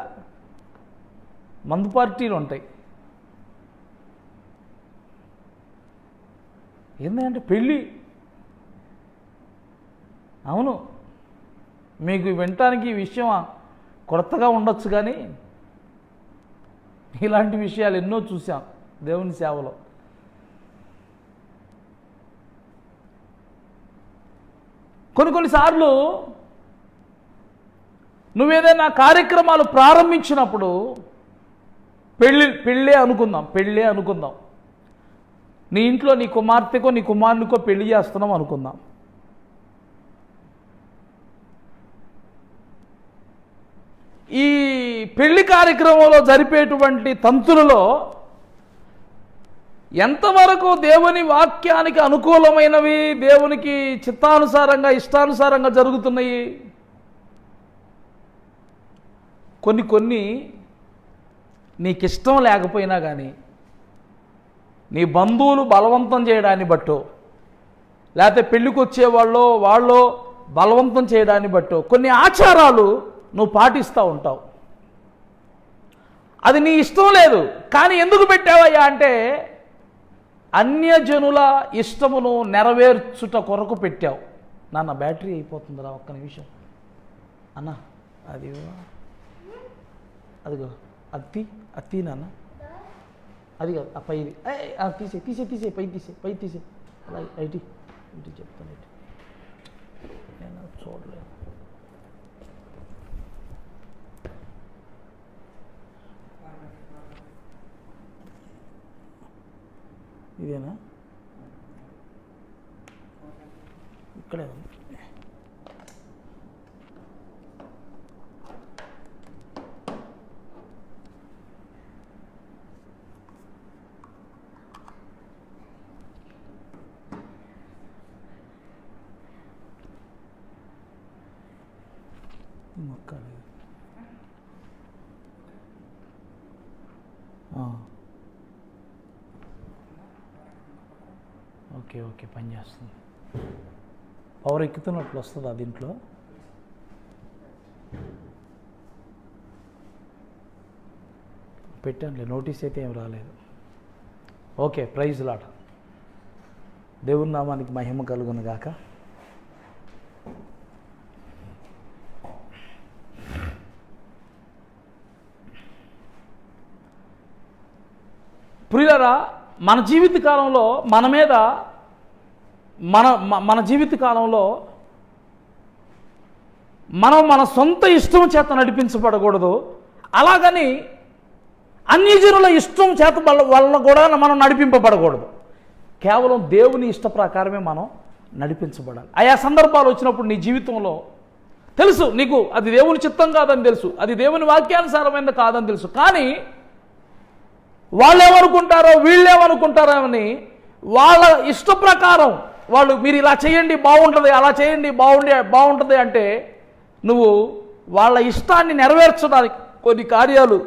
మందు పార్టీలు ఉంటాయి. ఏంటంటే పెళ్ళి, అవును, మీకు వినటానికి ఈ విషయం కొత్తగా ఉండొచ్చు, కానీ ఇలాంటి విషయాలు ఎన్నో చూసాం దేవుని సేవలో. కొన్నిసార్లు నువ్వేదైనా కార్యక్రమాలు ప్రారంభించినప్పుడు పెళ్ళే అనుకుందాం, నీ ఇంట్లో నీ కుమార్తెకో నీ కుమారునికో పెళ్లి చేస్తున్నాం అనుకుందాం. ఈ పెళ్లి కార్యక్రమంలో జరిపేటువంటి తంతులలో ఎంతవరకు దేవుని వాక్యానికి అనుకూలమైనవి, దేవునికి చిత్తానుసారంగా ఇష్టానుసారంగా జరుగుతున్నాయి? కొన్ని నీకిష్టం లేకపోయినా కానీ నీ బంధువులు బలవంతం చేయడాన్ని బట్టో, లేకపోతే పెళ్ళికి వచ్చేవాళ్ళు బలవంతం చేయడాన్ని బట్టో కొన్ని ఆచారాలు నువ్వు పాటిస్తూ ఉంటావు. అది నీ ఇష్టం లేదు, కానీ ఎందుకు పెట్టావయ్యా అంటే అన్యజనుల ఇష్టమును నెరవేర్చుట కొరకు పెట్టావు. నాన్న బ్యాటరీ అయిపోతుందిరా, ఒక్క నిమిషం అన్న. అదిగో అత్తి నాన్న, అది కాదు ఆ పైది తీసే పై తీసే అలా ఐటీ చెప్తాను. నేను చూడలేదు. ఇదేనా? ఇక్కడే ఉంది. ఓకే పని చేస్తుంది. పవర్ ఎక్కుతున్నట్లు వస్తుందా దీంట్లో? పెట్టండి, నోటీస్ అయితే ఏం రాలేదు. Okay, praise Lord. దేవుని నామానికి మహిమ కలుగును గాక. ప్రియులారా, మన జీవిత కాలంలో మన మీద మన జీవిత కాలంలో మనం మన సొంత ఇష్టం చేత నడిపించబడకూడదు. అలాగని అన్యజనుల ఇష్టం చేత వలన కూడా మనం నడిపింపబడకూడదు. కేవలం దేవుని ఇష్ట ప్రకారమే మనం నడిపించబడాలి. ఆయా సందర్భాలు వచ్చినప్పుడు నీ జీవితంలో తెలుసు, నీకు అది దేవుని చిత్తం కాదని తెలుసు, అది దేవుని వాక్యానుసారమైనది కాదని తెలుసు, కానీ వాళ్ళు ఏమనుకుంటారో వీళ్ళేమనుకుంటారో అని వాళ్ళ ఇష్ట ప్రకారం వాళ్ళు మీరు ఇలా చేయండి బాగుంటుంది, అలా చేయండి బాగుంటుంది అంటే నువ్వు వాళ్ళ ఇష్టాన్ని నెరవేర్చడానికి కొన్ని కార్యాలు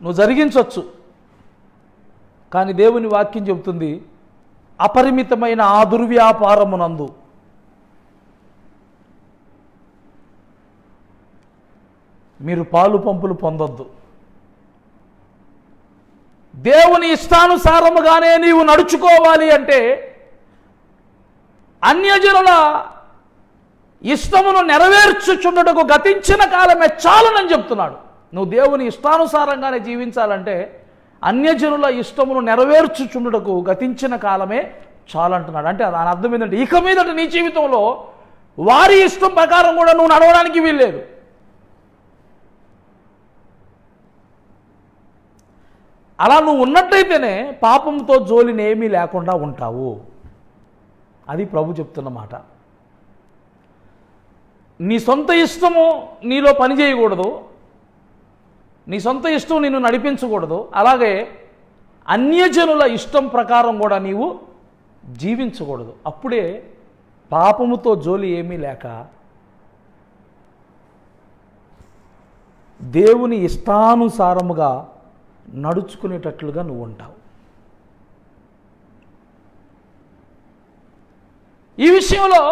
నువ్వు జరిగించవచ్చు. కానీ దేవుని వాక్యం చెబుతుంది, అపరిమితమైన ఆ దుర్వ్యాపారమునందు మీరు పాలు పంపులు పొందొద్దు. దేవుని ఇష్టానుసారముగానే నీవు నడుచుకోవాలి అంటే అన్యజనుల ఇష్టమును నెరవేర్చుచున్నటకు గతించిన కాలమే చాలునని చెప్తున్నాడు. నువ్వు దేవుని ఇష్టానుసారంగానే జీవించాలంటే అన్యజనుల ఇష్టమును నెరవేర్చుచున్నటకు గతించిన కాలమే చాలంటున్నాడు. అంటే దాని అర్థం ఏంటంటే ఇక మీదట నీ జీవితంలో వారి ఇష్టం ప్రకారం కూడా నువ్వు నడవడానికి వీల్లేదు. అలా నువ్వు ఉన్నట్టయితేనే పాపంతో జోలినేమీ లేకుండా ఉంటావు. అది ప్రభు చెప్తున్న మాట. నీ సొంత ఇష్టము నీలో పని చేయకూడదు, నీ సొంత ఇష్టం నిన్ను నడిపించకూడదు. అలాగే అన్యజనుల ఇష్టం ప్రకారం కూడా నీవు జీవించకూడదు. అప్పుడే పాపముతో జోలి ఏమీ లేక దేవుని ఇష్టానుసారముగా నడుచుకునేటట్లుగా నువ్వు ఉంటావు. ఈ విషయంలో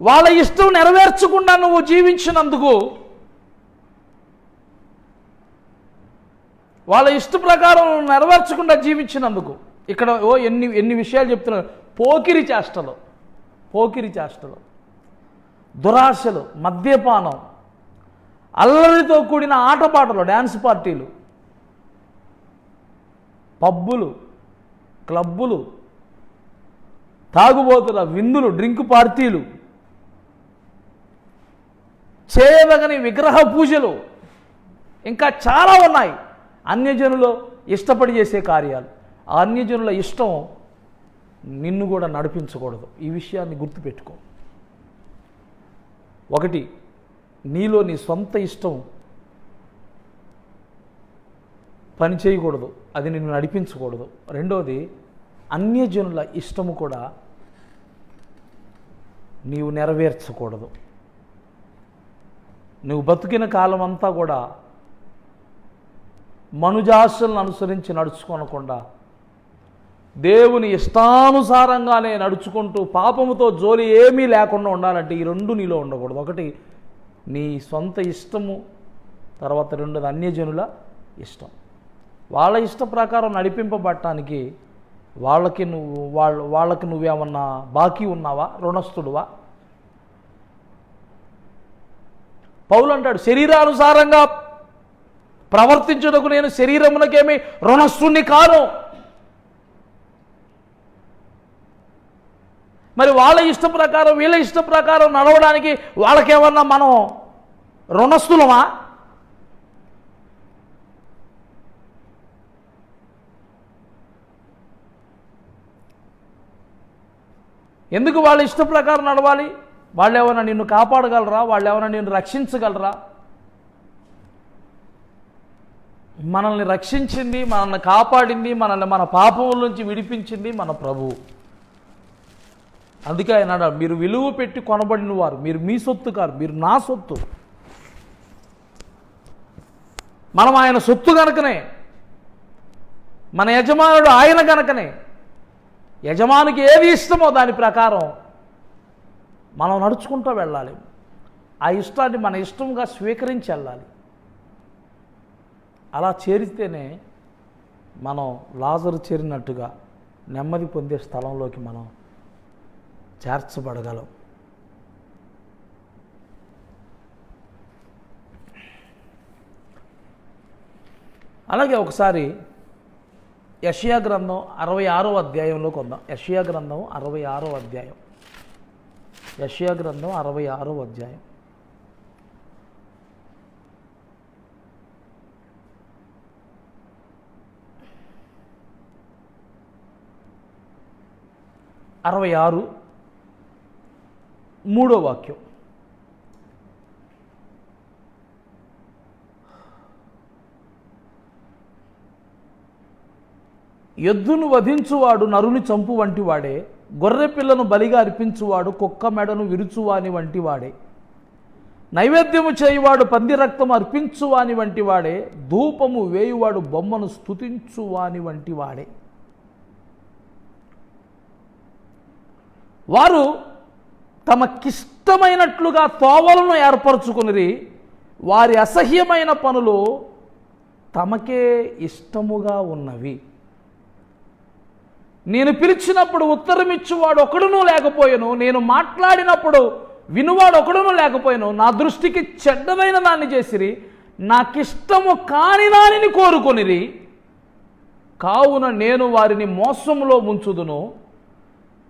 వాళ్ళ ఇష్టం నెరవేర్చకుండా నువ్వు జీవించినందుకు, వాళ్ళ ఇష్ట ప్రకారం నెరవేర్చకుండా జీవించినందుకు ఇక్కడ ఎన్ని విషయాలు చెప్తున్నారు. పోకిరి చేష్టలు, దురాశలు, మద్యపానం, అల్లరితో కూడిన ఆటపాటలు, డ్యాన్స్ పార్టీలు, పబ్బులు, క్లబ్బులు, తాగుబోతుల విందులు, డ్రింక్ పార్టీలు, చేయదగని విగ్రహ పూజలు, ఇంకా చాలా ఉన్నాయి. అన్యజనులు ఇష్టపడి చేసే కార్యాలు. ఆ అన్యజనుల ఇష్టం నిన్ను కూడా నడిపించకూడదు. ఈ విషయాన్ని గుర్తుపెట్టుకో. ఒకటి, నీలో నీ సొంత ఇష్టం పని చేయకూడదు, అది నిన్ను నడిపించకూడదు. రెండోది, అన్యజనుల ఇష్టము కూడా నీవు నెరవేర్చకూడదు. నువ్వు బతికిన కాలం అంతా కూడా మనుజాశలను అనుసరించి నడుచుకోనకుండా దేవుని ఇష్టానుసారంగానే నడుచుకుంటూ పాపముతో జోలి ఏమీ లేకుండా ఉండాలంటే ఈ రెండు నీలో ఉండకూడదు. ఒకటి నీ సొంత ఇష్టము, తర్వాత రెండోది అన్యజనుల ఇష్టం. వాళ్ళ ఇష్ట ప్రకారం నడిపింపబడటానికి వాళ్ళకి నువ్వేమన్నా బాకీ ఉన్నావా? రుణస్థుడువా? పౌలు అంటాడు, శరీరానుసారంగా ప్రవర్తించుటకు నేను శరీరమునకేమీ రుణస్థుణ్ణి కాను. మరి వాళ్ళ ఇష్ట ప్రకారం వీళ్ళ ఇష్ట ప్రకారం నడవడానికి వాళ్ళకేమన్నా మనం రుణస్థులమా? ఎందుకు వాళ్ళ ఇష్ట ప్రకారం నడవాలి? వాళ్ళు ఏమైనా నిన్ను కాపాడగలరా? వాళ్ళు ఏమైనా నిన్ను రక్షించగలరా? మనల్ని రక్షించింది, మనల్ని కాపాడింది, మనల్ని మన పాపముల నుంచి విడిపించింది మన ప్రభువు. అందుకే ఆయన మీరు విలువ పెట్టి కొనబడిన వారు, మీరు మీ సొత్తు కారు, మీరు నా సొత్తు. మనం ఆయన సొత్తు కనుకనే, మన యజమానుడు ఆయన కనుకనే యజమానికి ఏది ఇష్టమో దాని ప్రకారం మనం నడుచుకుంటూ వెళ్ళాలి. ఆ ఇష్టాన్ని మన ఇష్టంగా స్వీకరించి వెళ్ళాలి. అలా చేరితేనే మనం లాజరు చేరినట్టుగా నెమ్మది పొందే స్థలంలోకి మనం చేర్చబడగలం. అలాగే ఒకసారి యెషయా గ్రంథం 66వ అధ్యాయంలోకి వద్దాం. యెషయా గ్రంథం 66వ అధ్యాయం. యెషయా గ్రంథం 66వ అధ్యాయం. అరవై ఆరు 3వ వాక్యం. ఎద్దును వధించువాడు నరుని చంపు వంటి వాడే, గొర్రె పిల్లను బలిగా అర్పించువాడు కుక్క మెడను విరుచువాని వంటి వాడే, నైవేద్యము చేయువాడు పంది రక్తం అర్పించువాని వంటి వాడే, ధూపము వేయువాడు బొమ్మను స్తుతించువాని వంటి వాడే. వారు తమకిష్టమైనట్లుగా తోవలను ఏర్పరచుకుని వారి అసహ్యమైన పనులు తమకే ఇష్టముగా ఉన్నవి. నేను పిలిచినప్పుడు ఉత్తరమిచ్చువాడు ఒకడునూ లేకపోయాను, నేను మాట్లాడినప్పుడు వినువాడు ఒకడునూ లేకపోయాను. నా దృష్టికి చెడ్డమైన దాన్ని చేసిరి, నాకిష్టము కాని దానిని కోరుకొనిరి. కావున నేను వారిని మోసములో ముంచుదును,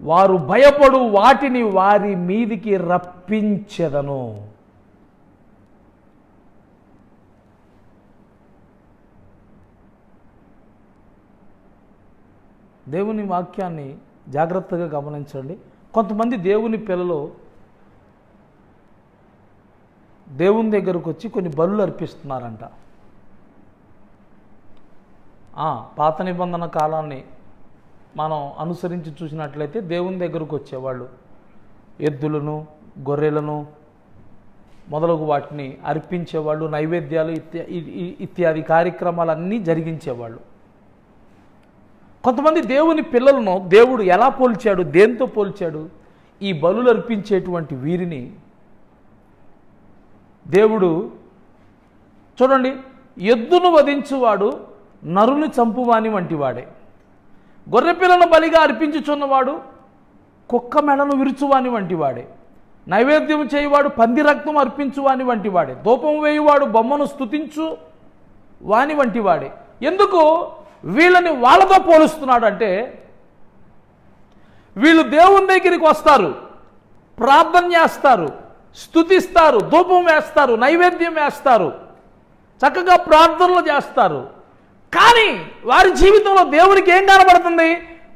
వారు భయపడు వాటిని వారి మీదికి రప్పించెదను. దేవుని వాక్యాన్ని జాగ్రత్తగా గమనించండి. కొంతమంది దేవుని పిల్లలు దేవుని దగ్గరకు వచ్చి కొన్ని బలులు అర్పిస్తున్నారంట. పాత నిబంధన కాలాన్ని మనం అనుసరించి చూసినట్లయితే దేవుని దగ్గరకు వచ్చేవాళ్ళు ఎద్దులను గొర్రెలను మొదలగు వాటిని అర్పించేవాళ్ళు, నైవేద్యాలు ఇత్యాది కార్యక్రమాలన్నీ జరిగించేవాళ్ళు. కొంతమంది దేవుని పిల్లలను దేవుడు ఎలా పోల్చాడు, దేంతో పోల్చాడు? ఈ బలులు అర్పించేటువంటి వీరిని దేవుడు చూడండి, ఎద్దును వధించువాడు నరుని చంపువాని వంటి వాడే, గొర్రెపిల్లను బలిగా అర్పించుచున్నవాడు కుక్క మెడను విరుచువాని వంటి వాడే, నైవేద్యం చేయువాడు పంది రక్తం అర్పించువాని వంటి వాడే, ధూపం వేయువాడు బొమ్మను స్తుతించు వాని వంటి వాడే. ఎందుకు వీళ్ళని వాళ్ళతో పోలుస్తున్నాడు అంటే, వీళ్ళు దేవుని దగ్గరికి వస్తారు, ప్రార్థన చేస్తారు, స్తుతిస్తారు, ధూపం వేస్తారు, నైవేద్యం వేస్తారు, చక్కగా ప్రార్థనలు చేస్తారు. కానీ వారి జీవితంలో దేవునికి ఏం కనబడుతుంది?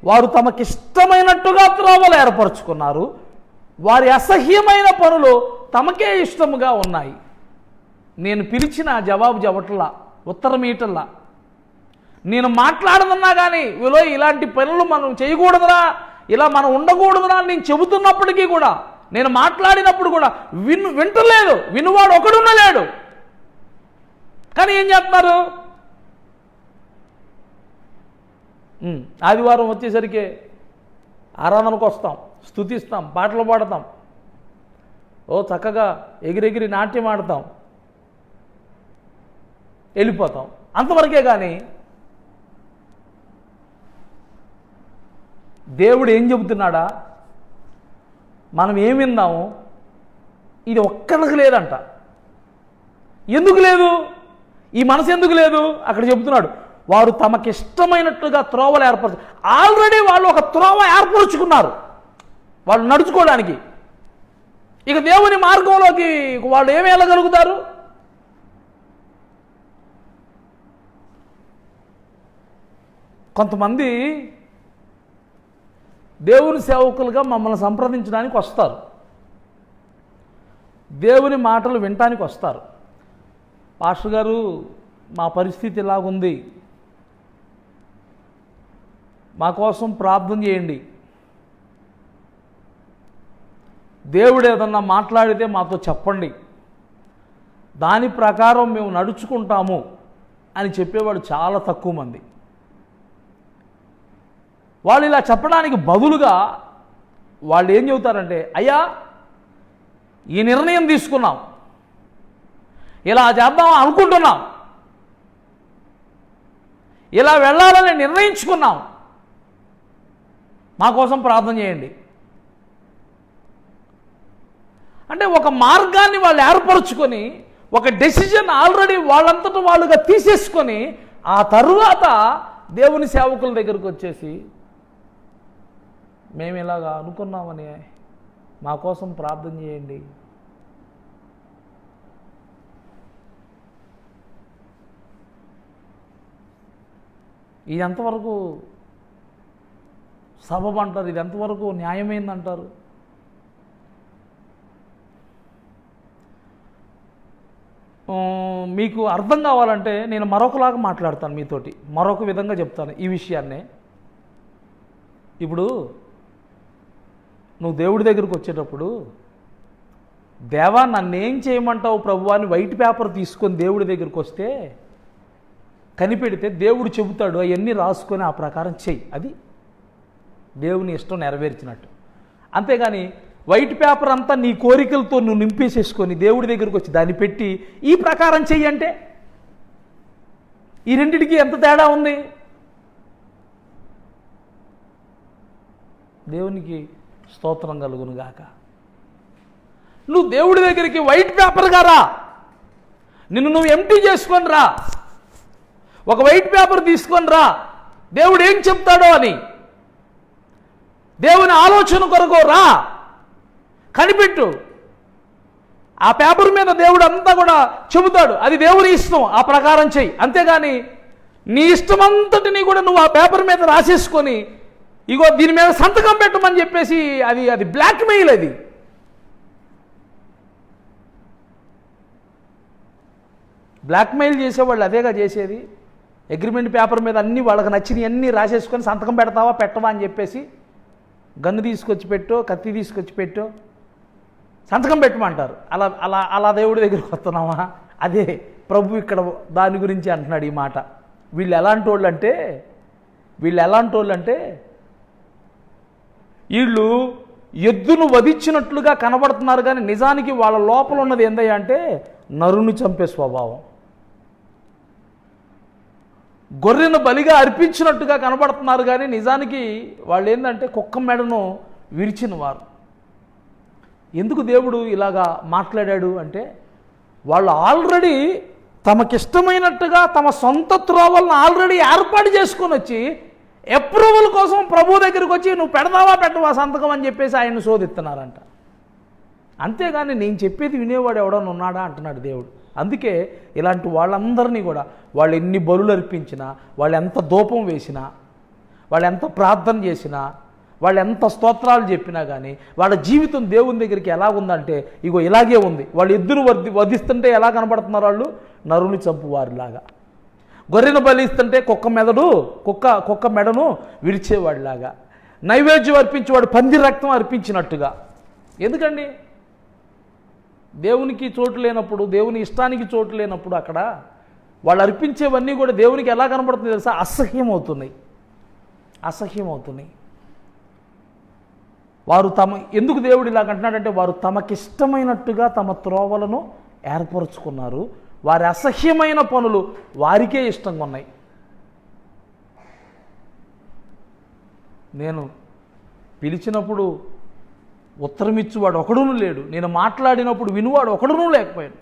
వారు తమకిష్టమైనట్టుగా త్రోవలు ఏర్పరచుకున్నారు. వారి అసహ్యమైన పనులు తమకే ఇష్టముగా ఉన్నాయి. నేను పిలిచిన జవాబు చెప్పట్లా, ఉత్తరం ఈటల్లా. నేను మాట్లాడుతున్నా కానీ వీలో ఇలాంటి పనులు మనం చేయకూడదురా, ఇలా మనం ఉండకూడదురా నేను చెబుతున్నప్పటికీ కూడా, నేను మాట్లాడినప్పుడు కూడా వింటలేదు, వినువాడు ఒకడున్న లేడు. కానీ ఏం చేస్తున్నారు? ఆదివారం వచ్చేసరికి ఆరాధనకు వస్తాం, స్తుతిస్తాం, పాటలు పాడతాం, చక్కగా ఎగిరెగిరి నాట్యం ఆడతాం, వెళ్ళిపోతాం, అంతవరకే. కానీ దేవుడు ఏం చెబుతున్నాడా? మనం ఏం విందాము? ఇది ఒక్కరికి లేదంట. ఎందుకు లేదు? ఈ మనసు ఎందుకు లేదు? అక్కడ చెబుతున్నాడు, వారు తమకిష్టమైనట్టుగా త్రోవలు ఏర్పరచు. ఆల్రెడీ వాళ్ళు ఒక త్రోవ ఏర్పరుచుకున్నారు వాళ్ళు నడుచుకోవడానికి. ఇక దేవుని మార్గంలోకి వాళ్ళు ఏమి వెళ్ళగలుగుతారు? కొంతమంది దేవుని సేవకులుగా మమ్మల్ని సంప్రదించడానికి వస్తారు, దేవుని మాటలు వినటానికి వస్తారు. పాస్టర్ గారు, మా పరిస్థితి ఇలాగుంది, మా కోసం ప్రార్థన చేయండి, దేవుడు ఏదన్నా మాట్లాడితే మాతో చెప్పండి, దాని ప్రకారం మేము నడుచుకుంటాము అని చెప్పేవాడు చాలా తక్కువ మంది. వాళ్ళు ఇలా చెప్పడానికి బదులుగా వాళ్ళు ఏం చెబుతారంటే, అయ్యా ఈ నిర్ణయం తీసుకున్నాం, ఇలా చేద్దాం అనుకుంటున్నాం, ఇలా వెళ్ళాలని నిర్ణయించుకున్నాం, మా కోసం ప్రార్థన చేయండి. అంటే ఒక మార్గాన్ని వాళ్ళు ఏర్పరచుకొని, ఒక డెసిజన్ ఆల్రెడీ వాళ్ళంతటా వాళ్ళుగా తీసేసుకొని, ఆ తరువాత దేవుని సేవకుల దగ్గరకు వచ్చేసి మేము ఇలాగా అనుకున్నామని మా కోసం ప్రార్థన చేయండి, ఇది ఎంతవరకు సబబు అంటారు? ఇది ఎంతవరకు న్యాయమైందంటారు? మీకు అర్థం కావాలంటే నేను మరొకలాగా మాట్లాడతాను, మీతోటి మరొక విధంగా చెప్తాను ఈ విషయాన్నే. ఇప్పుడు నువ్వు దేవుడి దగ్గరకు వచ్చేటప్పుడు, దేవా నన్నేం చేయమంటావు ప్రభు అని వైట్ పేపర్ తీసుకొని దేవుడి దగ్గరికి వస్తే, కనిపెడితే దేవుడు చెబుతాడు అవన్నీ రాసుకొని ఆ ప్రకారం చెయ్యి, అది దేవుని ఇష్టం నెరవేర్చినట్టు. అంతేగాని వైట్ పేపర్ అంతా నీ కోరికలతో నువ్వు నింపేసేసుకొని దేవుడి దగ్గరికి వచ్చి దాన్ని పెట్టి ఈ ప్రకారం చెయ్యి అంటే, ఈ రెండిటికి ఎంత తేడా ఉంది? దేవునికి స్తోత్రం కలుగును గాక. నువ్వు దేవుడి దగ్గరికి వైట్ పేపర్గా రా, నిన్ను నువ్వు ఎంటీ చేసుకొని రా, ఒక వైట్ పేపర్ తీసుకొని రా, దేవుడు ఏం చెప్తాడో అని, దేవుని ఆలోచన కొరకు రా, కనిపెట్టు. ఆ పేపర్ మీద దేవుడు అంతా కూడా చెబుతాడు, అది దేవుని ఇష్టం, ఆ ప్రకారం చెయ్యి. అంతేగాని నీ ఇష్టమంతటిని కూడా నువ్వు ఆ పేపర్ మీద రాసేసుకొని ఇగో దీని మీద సంతకం పెట్టమని చెప్పేసి అది బ్లాక్మెయిల్. అది బ్లాక్మెయిల్ చేసేవాళ్ళు అదేగా చేసేది. అగ్రిమెంట్ పేపర్ మీద అన్నీ వాళ్ళకి నచ్చినవి అన్నీ రాసేసుకొని సంతకం పెడతావా పెట్టవా అని చెప్పేసి గన్ను తీసుకొచ్చి పెట్టో, కత్తి తీసుకొచ్చి పెట్టో సంతకం పెట్టమంటారు. అలా అలా అలా దేవుడి దగ్గరికి వస్తున్నావా? అదే ప్రభు ఇక్కడ దాని గురించి అంటున్నాడు ఈ మాట. వీళ్ళు ఎలాంటి వాళ్ళు అంటే వీళ్ళు ఎద్దును వధించినట్లుగా కనబడుతున్నారు, కానీ నిజానికి వాళ్ళ లోపల ఉన్నది ఏందయ్యా అంటే నరుని చంపే స్వభావం. గొర్రెను బలిగా అర్పించినట్టుగా కనబడుతున్నారు, కానీ నిజానికి వాళ్ళు ఏంటంటే కుక్క మెడను విరిచిన వారు. ఎందుకు దేవుడు ఇలాగా మాట్లాడాడు అంటే, వాళ్ళు ఆల్రెడీ తమకిష్టమైనట్టుగా తమ సొంత త్రోవలను ఆల్రెడీ ఏర్పాటు చేసుకొని వచ్చి అప్రూవల్ కోసం ప్రభు దగ్గరికి వచ్చి నువ్వు పెడదావా పెట్టవా సంతకం అని చెప్పేసి ఆయన్ని శోధిస్తున్నారంట. అంతేగాని నేను చెప్పేది వినేవాడు ఎవడన్నా ఉన్నాడా అంటున్నాడు దేవుడు. అందుకే ఇలాంటి వాళ్ళందరినీ కూడా వాళ్ళు ఎన్ని బలులు అర్పించినా, వాళ్ళు ఎంత ధూపం వేసినా, వాళ్ళు ఎంత ప్రార్థన చేసినా, వాళ్ళు ఎంత స్తోత్రాలు చెప్పినా కానీ వాళ్ళ జీవితం దేవుని దగ్గరికి ఎలా ఉందంటే ఇగో ఇలాగే ఉంది. వాళ్ళు ఎద్దును వధిస్తుంటే ఎలా కనబడుతున్నారు? వాళ్ళు నరుని చంపువారిలాగా. గొర్రెను బలిస్తుంటే కుక్క మెడను విరిచేవాడిలాగా. నైవేద్యం అర్పించేవాడు పంది రక్తం అర్పించినట్టుగా. ఎందుకండి? దేవునికి చోటు లేనప్పుడు, దేవుని ఇష్టానికి చోటు లేనప్పుడు అక్కడ వాళ్ళు అర్పించేవన్నీ కూడా దేవునికి ఎలా కనబడుతుంది తెలుసా? అసహ్యమవుతున్నాయి. వారు ఎందుకు దేవుడు ఇలాగ అంటున్నాడంటే, వారు తమకిష్టమైనట్టుగా తమ త్రోవలను ఏర్పరచుకున్నారు. వారి అసహ్యమైన పనులు వారికే ఇష్టంగా ఉన్నాయి. నేను పిలిచినప్పుడు ఉత్తరమిచ్చువాడు ఒకడును లేడు, నేను మాట్లాడినప్పుడు వినువాడు ఒకడును లేకపోయాడు.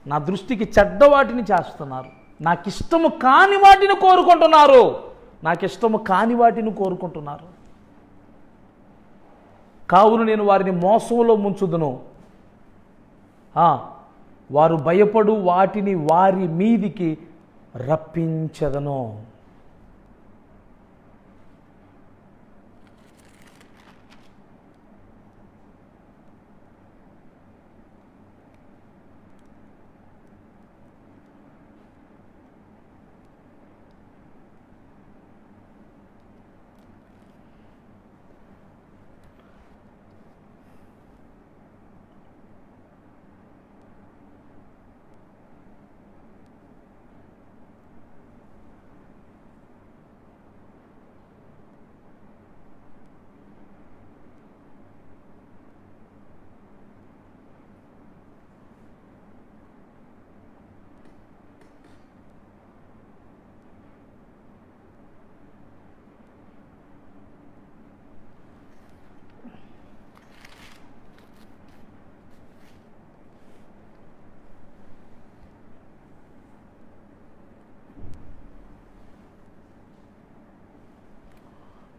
నా దృష్టికి చెడ్డ వాటిని చేస్తున్నారు, నాకిష్టము కాని వాటిని కోరుకుంటున్నారు. కావున నేను వారిని మోసంలో ముంచుదును, వారు భయపడు వాటిని వారి మీదికి రప్పించదను.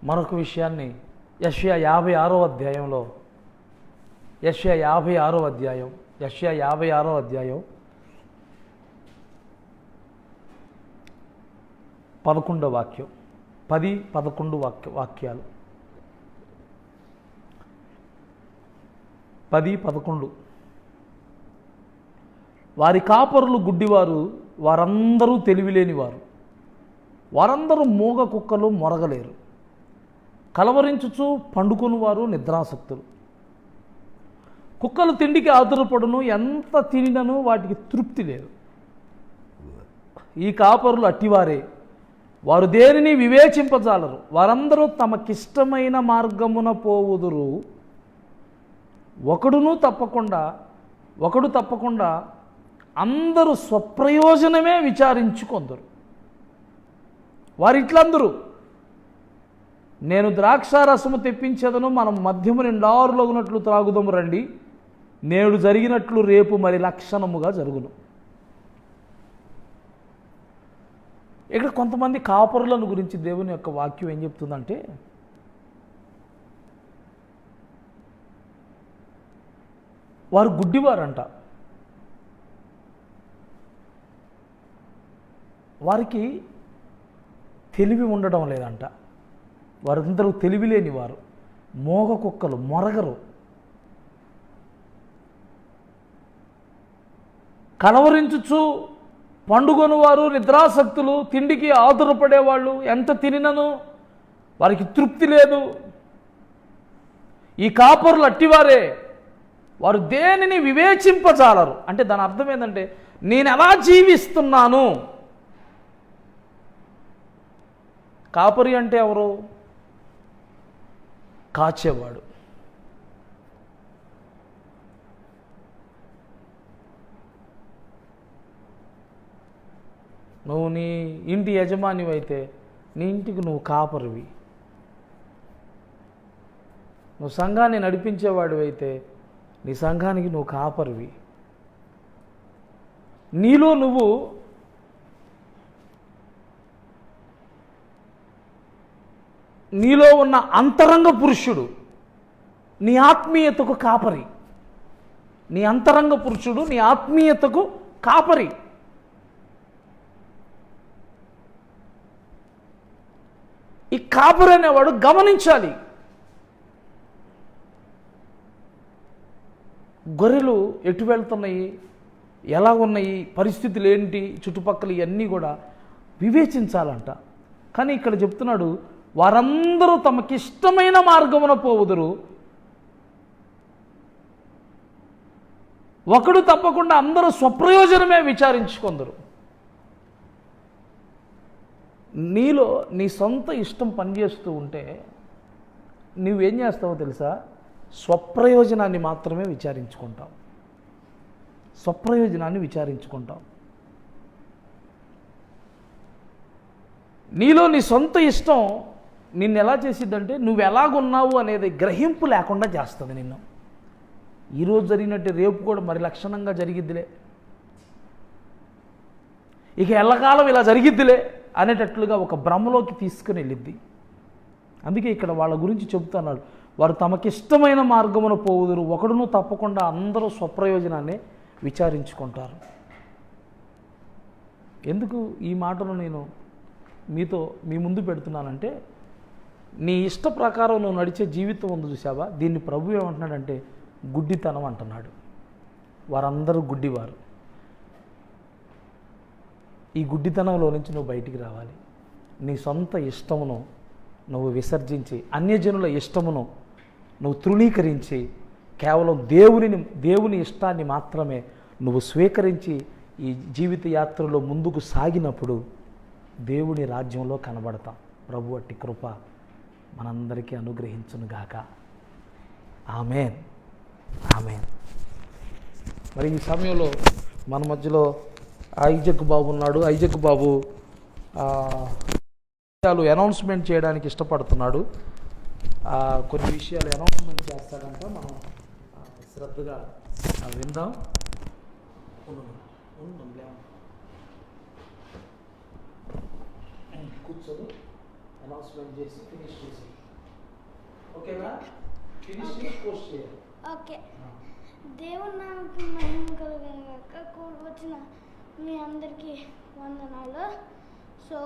మరొక విషయాన్ని యెషయా 56వ అధ్యాయంలో యెషయా 56వ అధ్యాయం 11వ వాక్యం 10-11 వాక్యాలు 10-11 వారి కాపరులు గుడ్డివారు, వారందరూ తెలివిలేనివారు, వారందరూ మూగ కుక్కలు మొరగలేరు, కలవరించుచు పండుకొని వారు నిద్రాసక్తులు. కుక్కలు తిండికి ఆతురపడును, ఎంత తినినను వాటికి తృప్తి లేదు. ఈ కాపరులు అట్టివారే, వారు దేనిని వివేచింపజాలరు. వారందరూ తమకిష్టమైన మార్గమున పోవుదురు, ఒకడు తప్పకుండా అందరూ స్వప్రయోజనమే విచారించుకొందరు. వారిట్లందరూ, నేను ద్రాక్షారసము తెప్పించేదను, మనం మద్యము నిండారులగునట్లు త్రాగుదము రండి, నేడు జరిగినట్లు రేపు మరి లక్షణముగా జరుగును. ఇక్కడ కొంతమంది కాపరులను గురించి దేవుని యొక్క వాక్యం ఏం చెప్తుందంటే, వారు గుడ్డివారంట. వారికి తెలివి ఉండడం లేదంట. వారందరూ తెలివిలేని వారు, మోగ కుక్కలు, మొరగరు, కలవరించుచు పండుగను వారు, నిద్రాసక్తులు, తిండికి ఆతురపడేవాళ్ళు, ఎంత తినినను వారికి తృప్తి లేదు. ఈ కాపరులు అట్టివారే, వారు దేనిని వివేచింపజాలరు. అంటే దాని అర్థం ఏంటంటే, నేను ఎలా జీవిస్తున్నాను. కాపరి అంటే ఎవరు? కాచేవాడు. నువ్వు నీ ఇంటి యజమానివి అయితే నీ ఇంటికి నువ్వు కాపరివి. నువ్వు సంఘాన్ని నడిపించేవాడివి అయితే నీ సంఘానికి నువ్వు కాపరివి. నీలో నువ్వు నీలో ఉన్న అంతరంగ పురుషుడు నీ ఆత్మీయతకు కాపరి. నీ అంతరంగ పురుషుడు నీ ఆత్మీయతకు కాపరి. ఈ కాపరి అనేవాడు గమనించాలి. గొర్రెలు ఎటు వెళ్తున్నాయి, ఎలా ఉన్నాయి, పరిస్థితులు ఏంటి, చుట్టుపక్కల ఇవన్నీ కూడా వివేచించాలంట. కానీ ఇక్కడ చెప్తున్నాడు, వారందరూ తమకిష్టమైన మార్గమున పోవుదురు, ఒకడు తప్పకుండా అందరూ స్వప్రయోజనమే విచారించుకొందరు. నీలో నీ సొంత ఇష్టం పనిచేస్తూ ఉంటే నువ్వేం చేస్తావో తెలుసా? స్వప్రయోజనాన్ని మాత్రమే విచారించుకుంటావు. స్వప్రయోజనాన్ని విచారించుకుంటావు. నీలో నీ సొంత ఇష్టం నిన్ను ఎలా చేసిద్దంటే, నువ్వు ఎలాగున్నావు అనేది గ్రహింపు లేకుండా చేస్తుంది నిన్ను. ఈరోజు జరిగినట్టు రేపు కూడా మరి లక్షణంగా జరిగిద్దిలే, ఇక ఎల్లకాలం ఇలా జరిగిద్దిలే అనేటట్లుగా ఒక భ్రమలోకి తీసుకుని వెళ్ళిద్ది. అందుకే ఇక్కడ వాళ్ళ గురించి చెబుతున్నాడు, వారు తమకిష్టమైన మార్గమున పోవుదురు, ఒకడును తప్పకుండా అందరూ స్వప్రయోజనాన్ని విచారించుకుంటారు. ఎందుకు ఈ మాటను నేను మీ ముందు పెడుతున్నానంటే, నీ ఇష్ట ప్రకారం నువ్వు నడిచే జీవితం ఉంది చూసావా, దీన్ని ప్రభు ఏమంటున్నాడంటే గుడ్డితనం అంటున్నాడు. వారందరూ గుడ్డివారు. ఈ గుడ్డితనంలో నుంచి నువ్వు బయటికి రావాలి. నీ సొంత ఇష్టమును నువ్వు విసర్జించి, అన్యజనుల ఇష్టమును నువ్వు తృణీకరించి, కేవలం దేవుని ఇష్టాన్ని మాత్రమే నువ్వు స్వీకరించి ఈ జీవిత యాత్రలో ముందుకు సాగినప్పుడు దేవుని రాజ్యంలో కనబడతాం. ప్రభు అట్టి కృప మనందరికీ అనుగ్రహించునుగాక. ఆమేన్, ఆమేన్. మరి ఈ సమయంలో మన మధ్యలో ఐజక్ బాబు ఉన్నాడు. ఐజక్ బాబు అనౌన్స్మెంట్ చేయడానికి ఇష్టపడుతున్నాడు. కొన్ని విషయాలు అనౌన్స్మెంట్ చేస్తాడంట. మనం శ్రద్ధగా విందాం. కూర్చొని అనౌన్స్మెంట్ చేసి ఫినిష్ చేసి ఓకేనా? ఫినిష్ పోస్ట్ చేయాలి. ఓకే. దేవుని నామకి మహిమ కలుగుగాక. కూడి వచ్చిన మీ అందరికీ వందనాలు. సో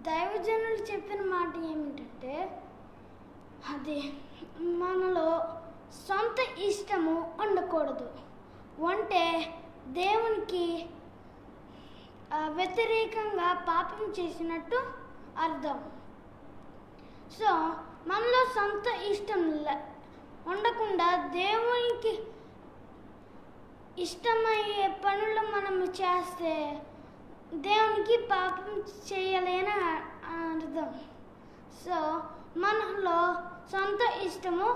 దైవజనులు చెప్పిన మాట ఏమిటంటే, అది మనలో సొంత ఇష్టము ఉండకూడదు. అంటే దేవునికి వ్యతిరేకంగా పాపం చేసినట్టు అర్థం. సో మనలో సొంత ఇష్టం ఉండకుండా దేవునికి ఇష్టమయ్యే పనులు మనము చేస్తే దేవునికి పాపం చేయలేని అర్థం. సో మనలో సొంత ఇష్టము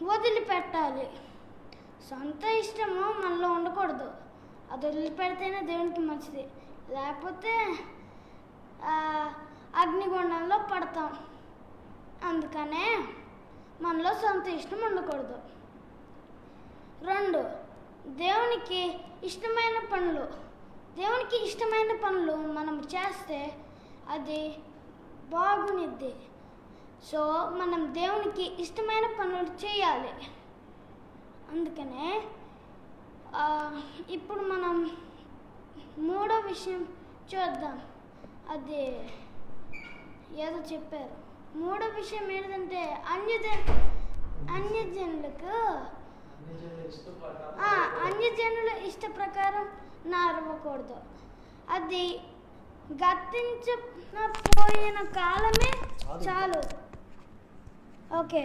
వదిలిపెట్టాలి. సొంత ఇష్టము మనలో ఉండకూడదు. అది వదిలిపెడితేనే దేవునికి మంచిది, లేకపోతే అగ్నిగుండంలో పడతాం. అందుకనే మనలో సొంత ఇష్టం ఉండకూడదు. 2, దేవునికి ఇష్టమైన పనులు మనం చేస్తే అది బాగునిద్ది. సో మనం దేవునికి ఇష్టమైన పనులు చేయాలి. అందుకనే ఇప్పుడు మనం 3వ విషయం చూద్దాం. అది ఏదో చెప్పారు. 3వ విషయం ఏంటంటే అన్యజనుల ఇష్ట ప్రకారం నడవకూడదు. అది గతించపోయిన కాలమే చాలు. ఓకే.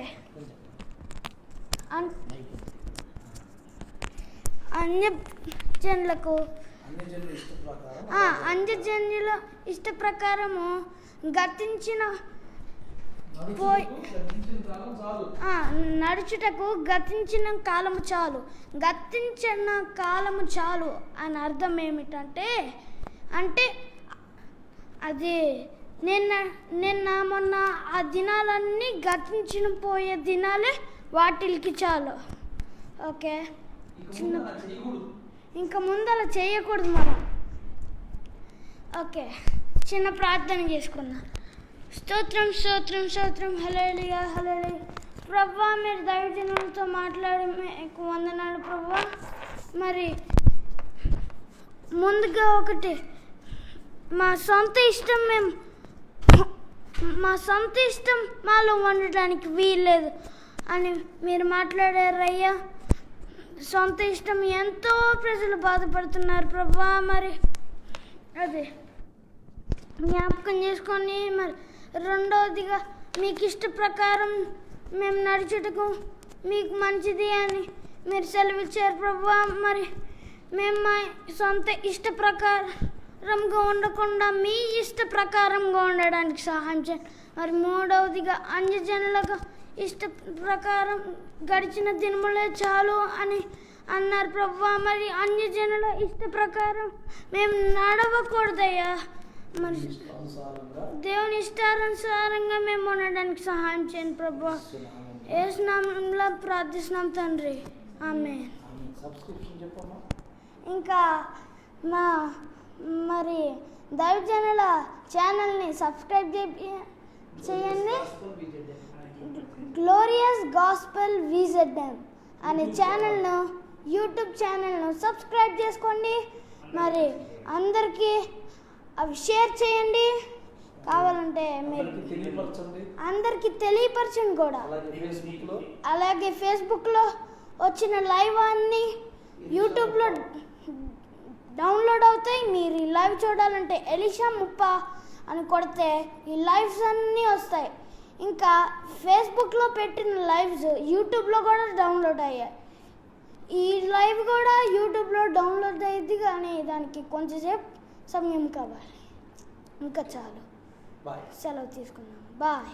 అన్యజనుల ఇష్ట ప్రకారము నడుచుటకు గతించిన కాలము చాలు. గతించిన కాలము చాలు అని అర్థం ఏమిటంటే, అది నిన్న మొన్న ఆ దినాలన్నీ గతించిన పోయే దినాలే వాటికి చాలు. ఓకే. ఇంకా ముందు అలా చేయకూడదు మనం. ఓకే, చిన్న ప్రార్థన చేసుకుందాం. స్తోత్రం స్తోత్రం స్తోత్రం. హల్లెలూయా హల్లెలూయా. ప్రభువా, మీరు దైవజనులతో మాట్లాడి మీకు వందనాలు ప్రభువా. మరి ముందుగా ఒకటి, మా సొంత ఇష్టం మాలో ఉండడానికి వీల్లేదు అని మీరు మాట్లాడారయ్యా. సొంత ఇష్టం ఎంతో ప్రజలు బాధపడుతున్నారు ప్రభువా. మరి అది జ్ఞాపకం చేసుకొని, మరి 2వదిగా మీకు ఇష్ట ప్రకారం మేము నడుచుటకు మీకు మంచిది అని మీరు సెలవిచ్చారు ప్రభువా. మరి మేము మా సొంత ఇష్ట ప్రకారంగా ఉండకుండా మీ ఇష్ట ప్రకారంగా ఉండడానికి సహాయం చేయండి. మరి 3వదిగా అన్యజనులకు ఇష్ట ప్రకారం గడిచిన దినములే చాలు అని అన్నారు ప్రభువా. మరి అన్యజనుల ఇష్ట ప్రకారం మేము నడవకూడదయ్యా. మరి దేవుని ఇష్టానుసారంగా మేము ఉండడానికి సహాయం చేయండి ప్రభువా. యేసు నామములో ప్రార్థిస్తున్నాం తండ్రి, ఆమేన్. ఇంకా మరి దైవజనుల ఛానల్ని సబ్స్క్రైబ్ చేయండి. గ్లోరియస్ గాస్పెల్ VZM అనే ఛానల్ను, యూట్యూబ్ ఛానల్ను సబ్స్క్రైబ్ చేసుకోండి. మరి అందరికీ అవి షేర్ చేయండి. కావాలంటే మీరు అందరికీ తెలియపరచండి కూడా. అలాగే ఫేస్బుక్లో వచ్చిన లైవ్ అన్నీ యూట్యూబ్లో డౌన్లోడ్ అవుతాయి. మీరు ఈ లైవ్ చూడాలంటే ఎలిషా ముప్ప అని కొడితే ఈ లైవ్స్ అన్నీ వస్తాయి. ఇంకా ఫేస్బుక్లో పెట్టిన లైవ్స్ యూట్యూబ్లో కూడా డౌన్లోడ్ అయ్యాయి. ఈ లైవ్ కూడా యూట్యూబ్లో డౌన్లోడ్ అయ్యింది, కానీ దానికి కొంచెంసేపు సమయం కావాలి. ఇంకా చాలు, సెలవు తీసుకున్నాం. బాయ్.